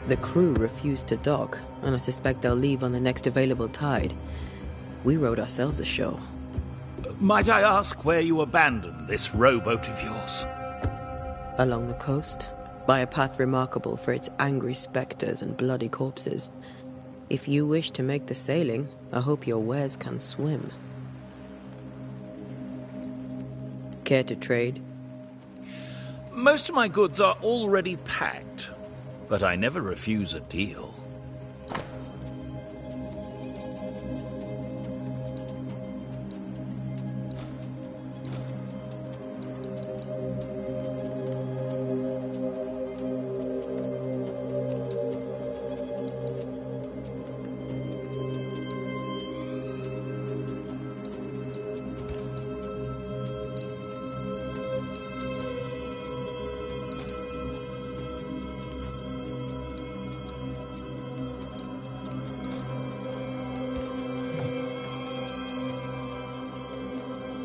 The crew refused to dock, and I suspect they'll leave on the next available tide. We rode ourselves ashore. Might I ask where you abandoned this rowboat of yours? Along the coast, by a path remarkable for its angry spectres and bloody corpses. If you wish to make the sailing, I hope your wares can swim. Care to trade? Most of my goods are already packed, but I never refuse a deal.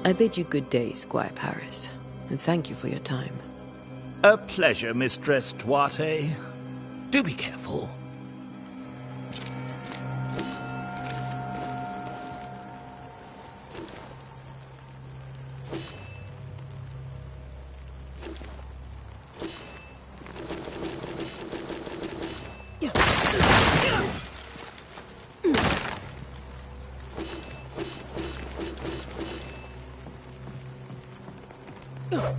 I bid you good day, Squire Paris, and thank you for your time. A pleasure, Mistress Duarte. Do be careful. Oh.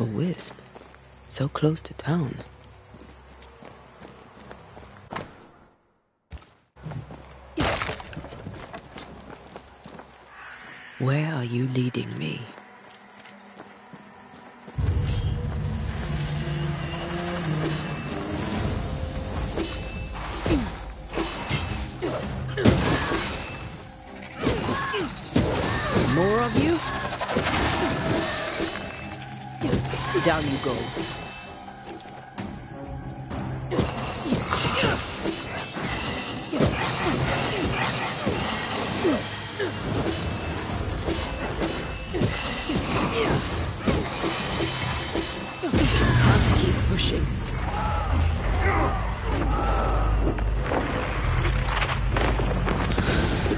A wisp. So close to town. Where are you leading me? More of you? Down you go. Can't keep pushing.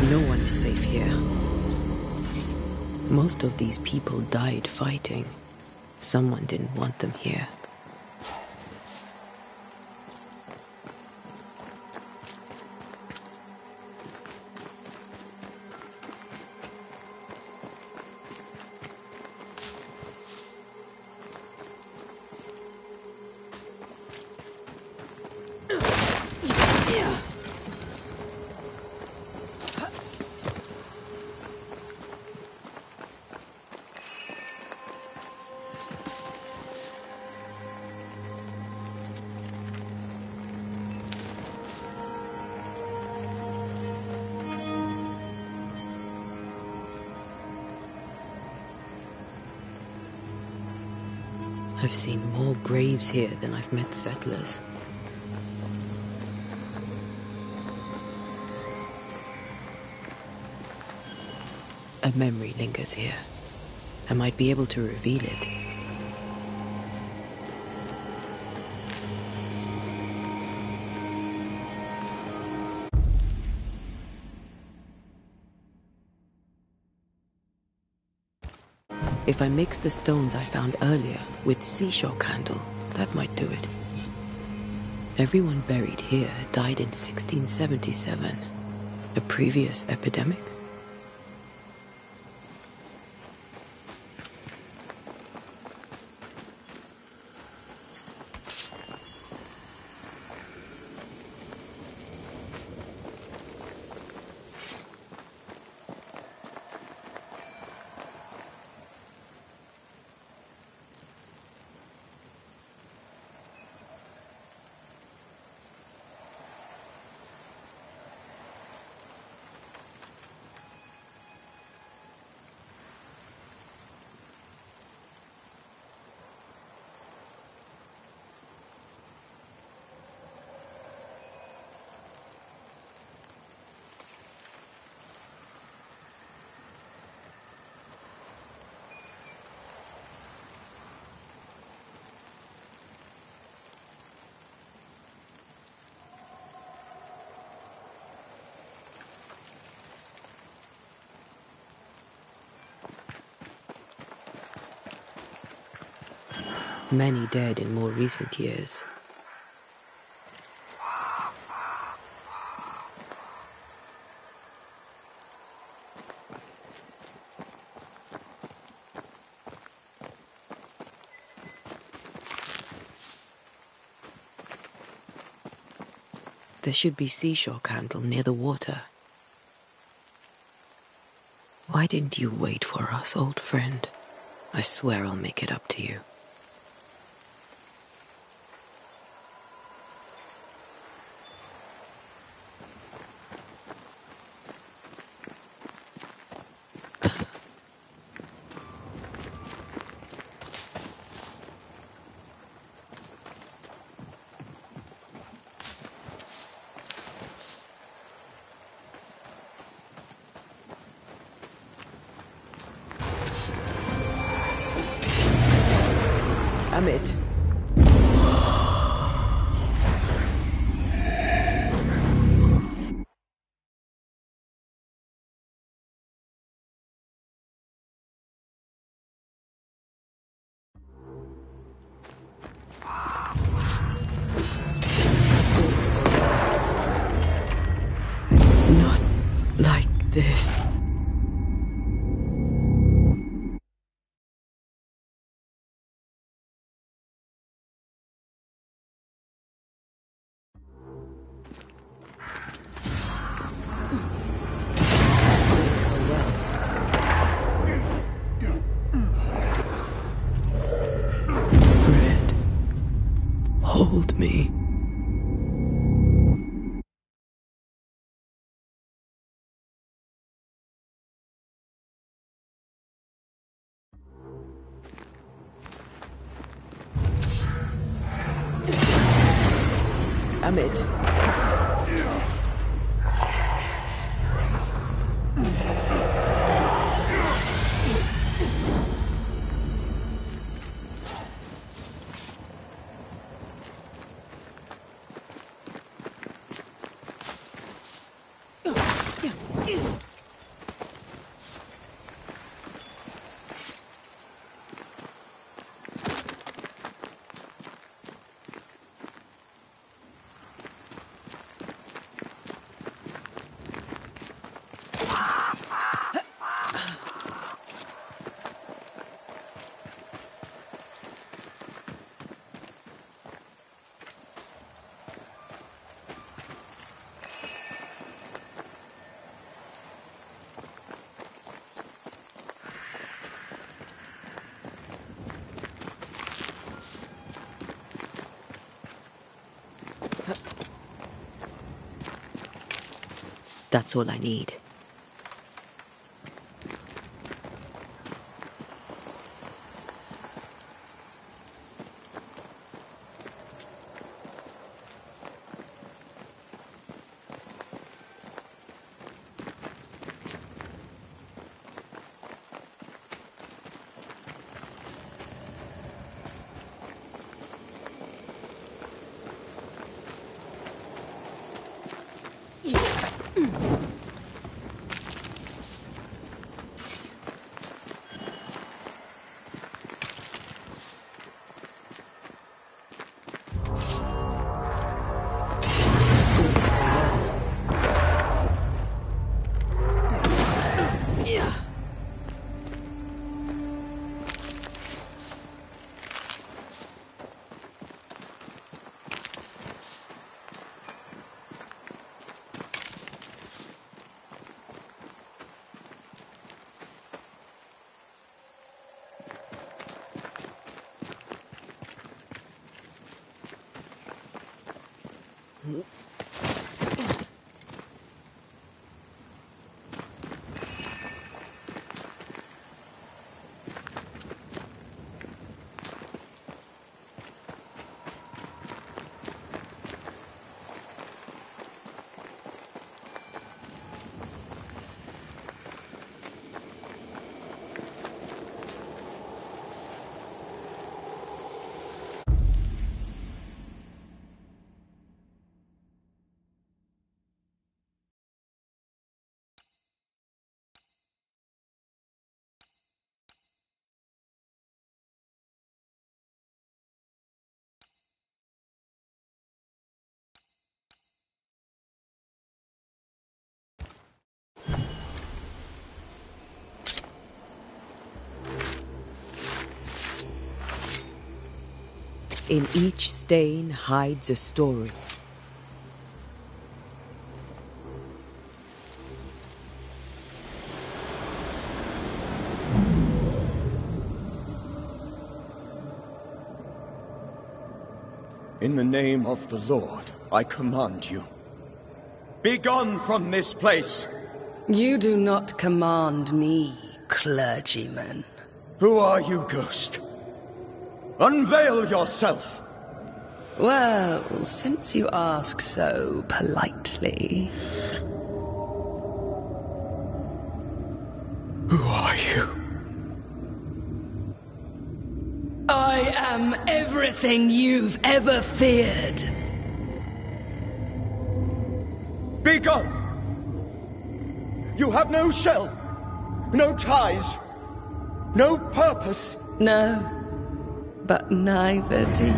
No one is safe here. Most of these people died fighting. Someone didn't want them here. I've seen more graves here than I've met settlers. A memory lingers here. I might be able to reveal it. If I mix the stones I found earlier with seashore candle, that might do it. Everyone buried here died in 1677. A previous epidemic? Many dead in more recent years. There should be seashore candle near the water. Why didn't you wait for us, old friend? I swear I'll make it up to you. Amit. Doing so well. Not like this. hold me. Amit. That's all I need. In each stain hides a story. In the name of the Lord, I command you. Be gone from this place! You do not command me, clergyman. Who are you, ghost? Unveil yourself! Well, since you ask so politely... Who are you? I am everything you've ever feared. Be gone! You have no shell, no ties, no purpose. No, but neither do you.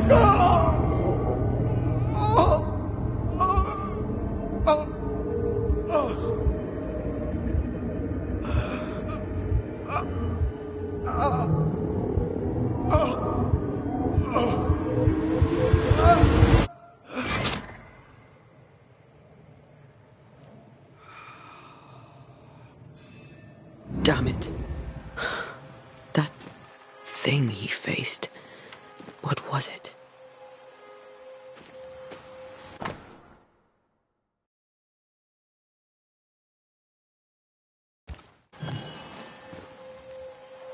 Damn it. That thing he faced. What was it?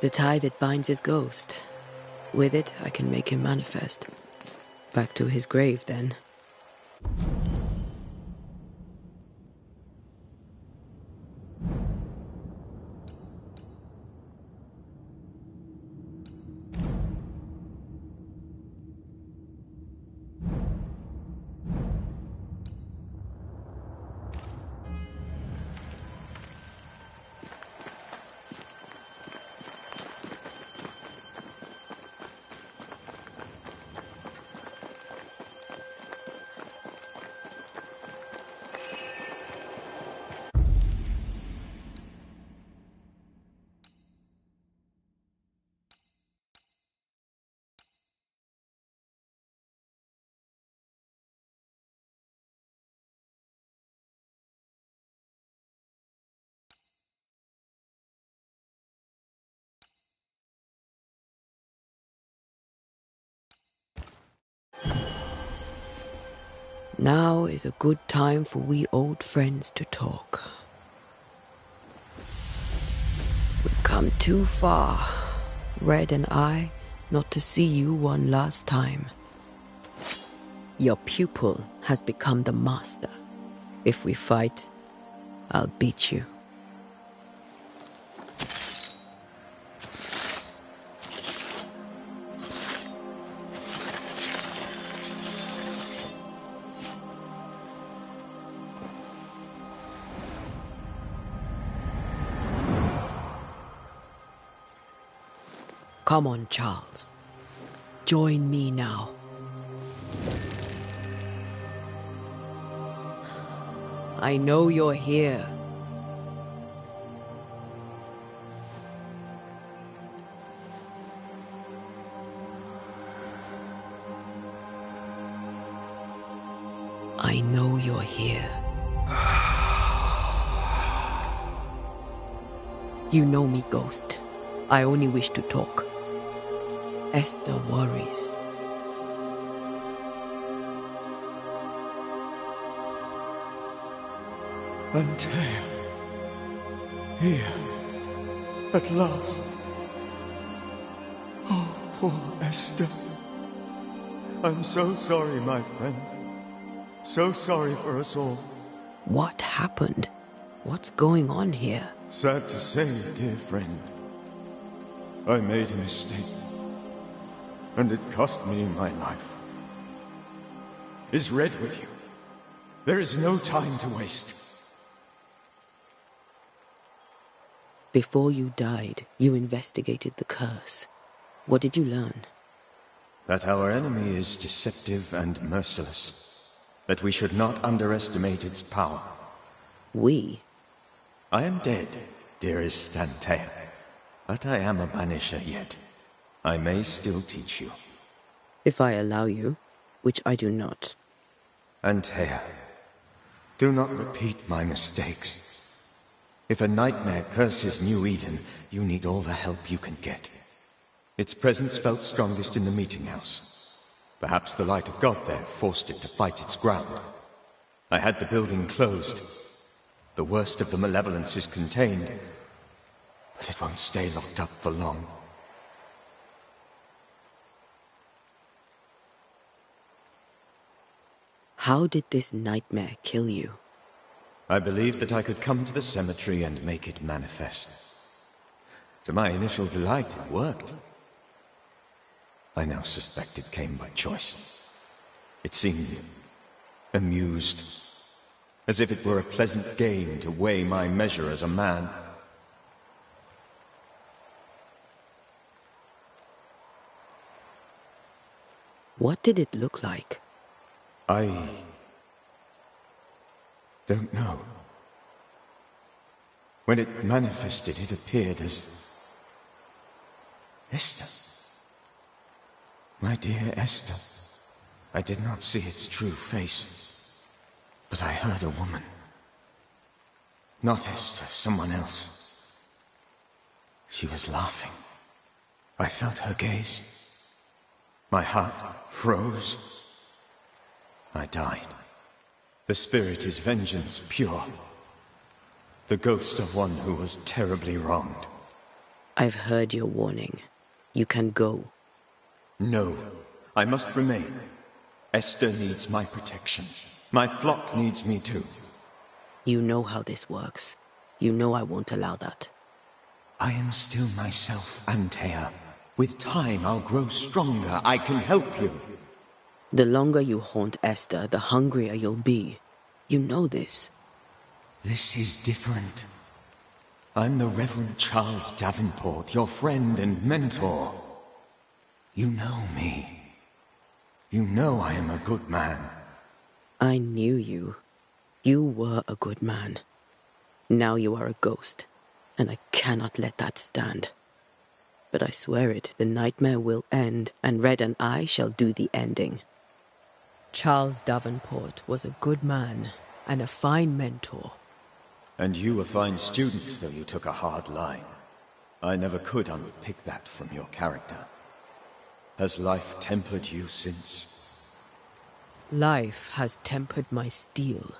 The tie that binds his ghost. With it, I can make him manifest. Back to his grave, then. Now is a good time for we old friends to talk. We've come too far, Red and I, not to see you one last time. Your pupil has become the master. If we fight, I'll beat you. Come on, Charles. Join me now. I know you're here. I know you're here. You know me, Ghost. I only wish to talk. Esther worries. Antea. Here. At last. Oh, poor Esther. I'm so sorry, my friend. So sorry for us all. What happened? What's going on here? Sad to say, dear friend. I made a mistake. And it cost me my life. Is Red with you? There is no time to waste. Before you died, you investigated the curse. What did you learn? That our enemy is deceptive and merciless. That we should not underestimate its power. We? I am dead, dearest Antea. But I am a Banisher yet. I may still teach you. If I allow you, which I do not. Antea, do not repeat my mistakes. If a nightmare curses New Eden, you need all the help you can get. Its presence felt strongest in the meeting house. Perhaps the light of God there forced it to fight its ground. I had the building closed. The worst of the malevolence is contained, but it won't stay locked up for long. How did this nightmare kill you? I believed that I could come to the cemetery and make it manifest. To my initial delight, it worked. I now suspect it came by choice. It seemed amused, as if it were a pleasant game to weigh my measure as a man. What did it look like? I don't know. When it manifested, it appeared as Esther. My dear Esther. I did not see its true face, but I heard a woman. Not Esther, someone else. She was laughing. I felt her gaze. My heart froze. I died. The spirit is vengeance pure. The ghost of one who was terribly wronged. I've heard your warning. You can go. No, I must remain. Esther needs my protection. My flock needs me too. You know how this works. You know I won't allow that. I am still myself, Antea. With time, I'll grow stronger. I can help you. The longer you haunt Esther, the hungrier you'll be. You know this. This is different. I'm the Reverend Charles Davenport, your friend and mentor. You know me. You know I am a good man. I knew you. You were a good man. Now you are a ghost, and I cannot let that stand. But I swear it, the nightmare will end, and Red and I shall do the ending. Charles Davenport was a good man, and a fine mentor. And you a fine student, though you took a hard line. I never could unpick that from your character. Has life tempered you since? Life has tempered my steel.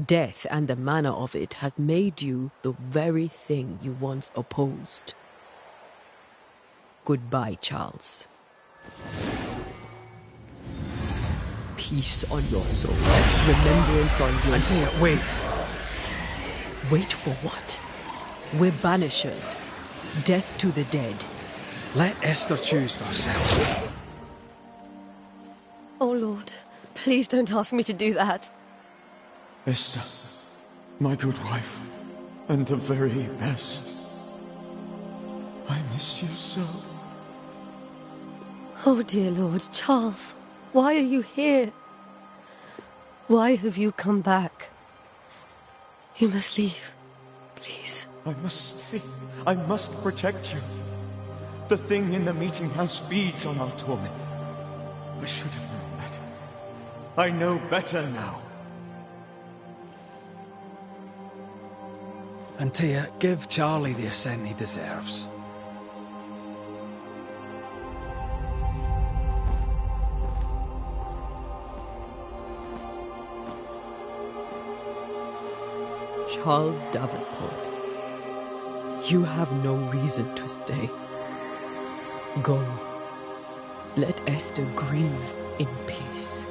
Death and the manner of it has made you the very thing you once opposed. Goodbye, Charles. Peace on your soul. Remembrance on your... Antea, wait. Wait for what? We're banishers. Death to the dead. Let Esther choose for herself. Oh, Lord, please don't ask me to do that. Esther, my good wife, and the very best. I miss you so. Oh, dear Lord, Charles, why are you here? Why have you come back? You must leave, please. I must stay. I must protect you. The thing in the meeting house feeds on our torment. I should have known better. I know better now. Antea, give Charlie the ascent he deserves. Charles Davenport, you have no reason to stay. Go. Let Esther grieve in peace.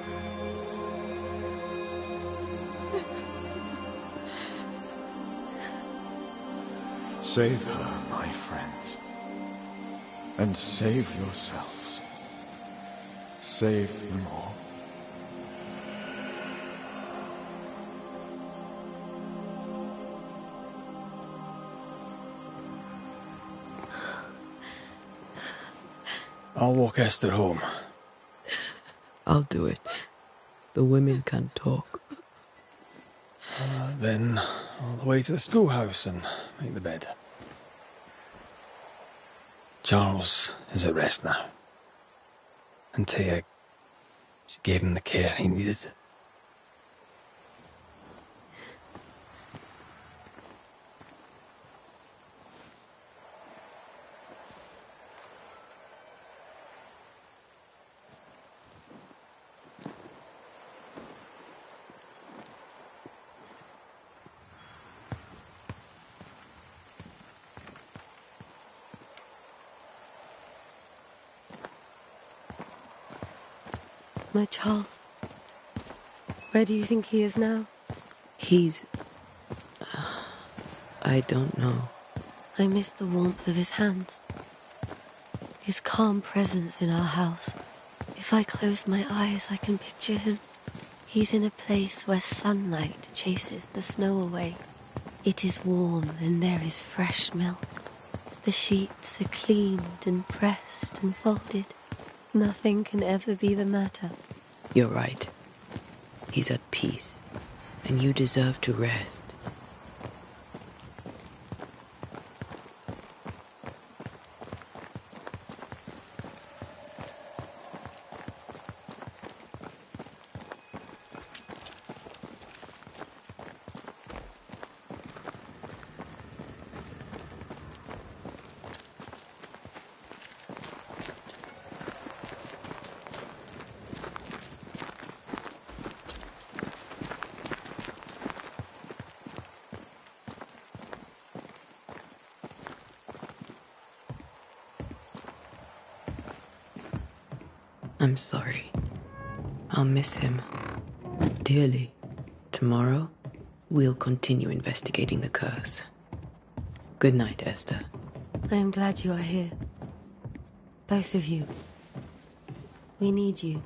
Save her, my friends. And save yourselves. Save them all. I'll walk Esther home. I'll do it. The women can talk. Then all the way to the schoolhouse and make the bed. Charles is at rest now. Antea, she gave him the care he needed. My Charles. Where do you think he is now? He's... I don't know. I miss the warmth of his hands. His calm presence in our house. If I close my eyes, I can picture him. He's in a place where sunlight chases the snow away. It is warm and there is fresh milk. The sheets are cleaned and pressed and folded. Nothing can ever be the matter. You're right. He's at peace, and you deserve to rest. I'm sorry. I'll miss him dearly. Tomorrow, we'll continue investigating the curse. Good night, Esther. I am glad you are here. Both of you. We need you.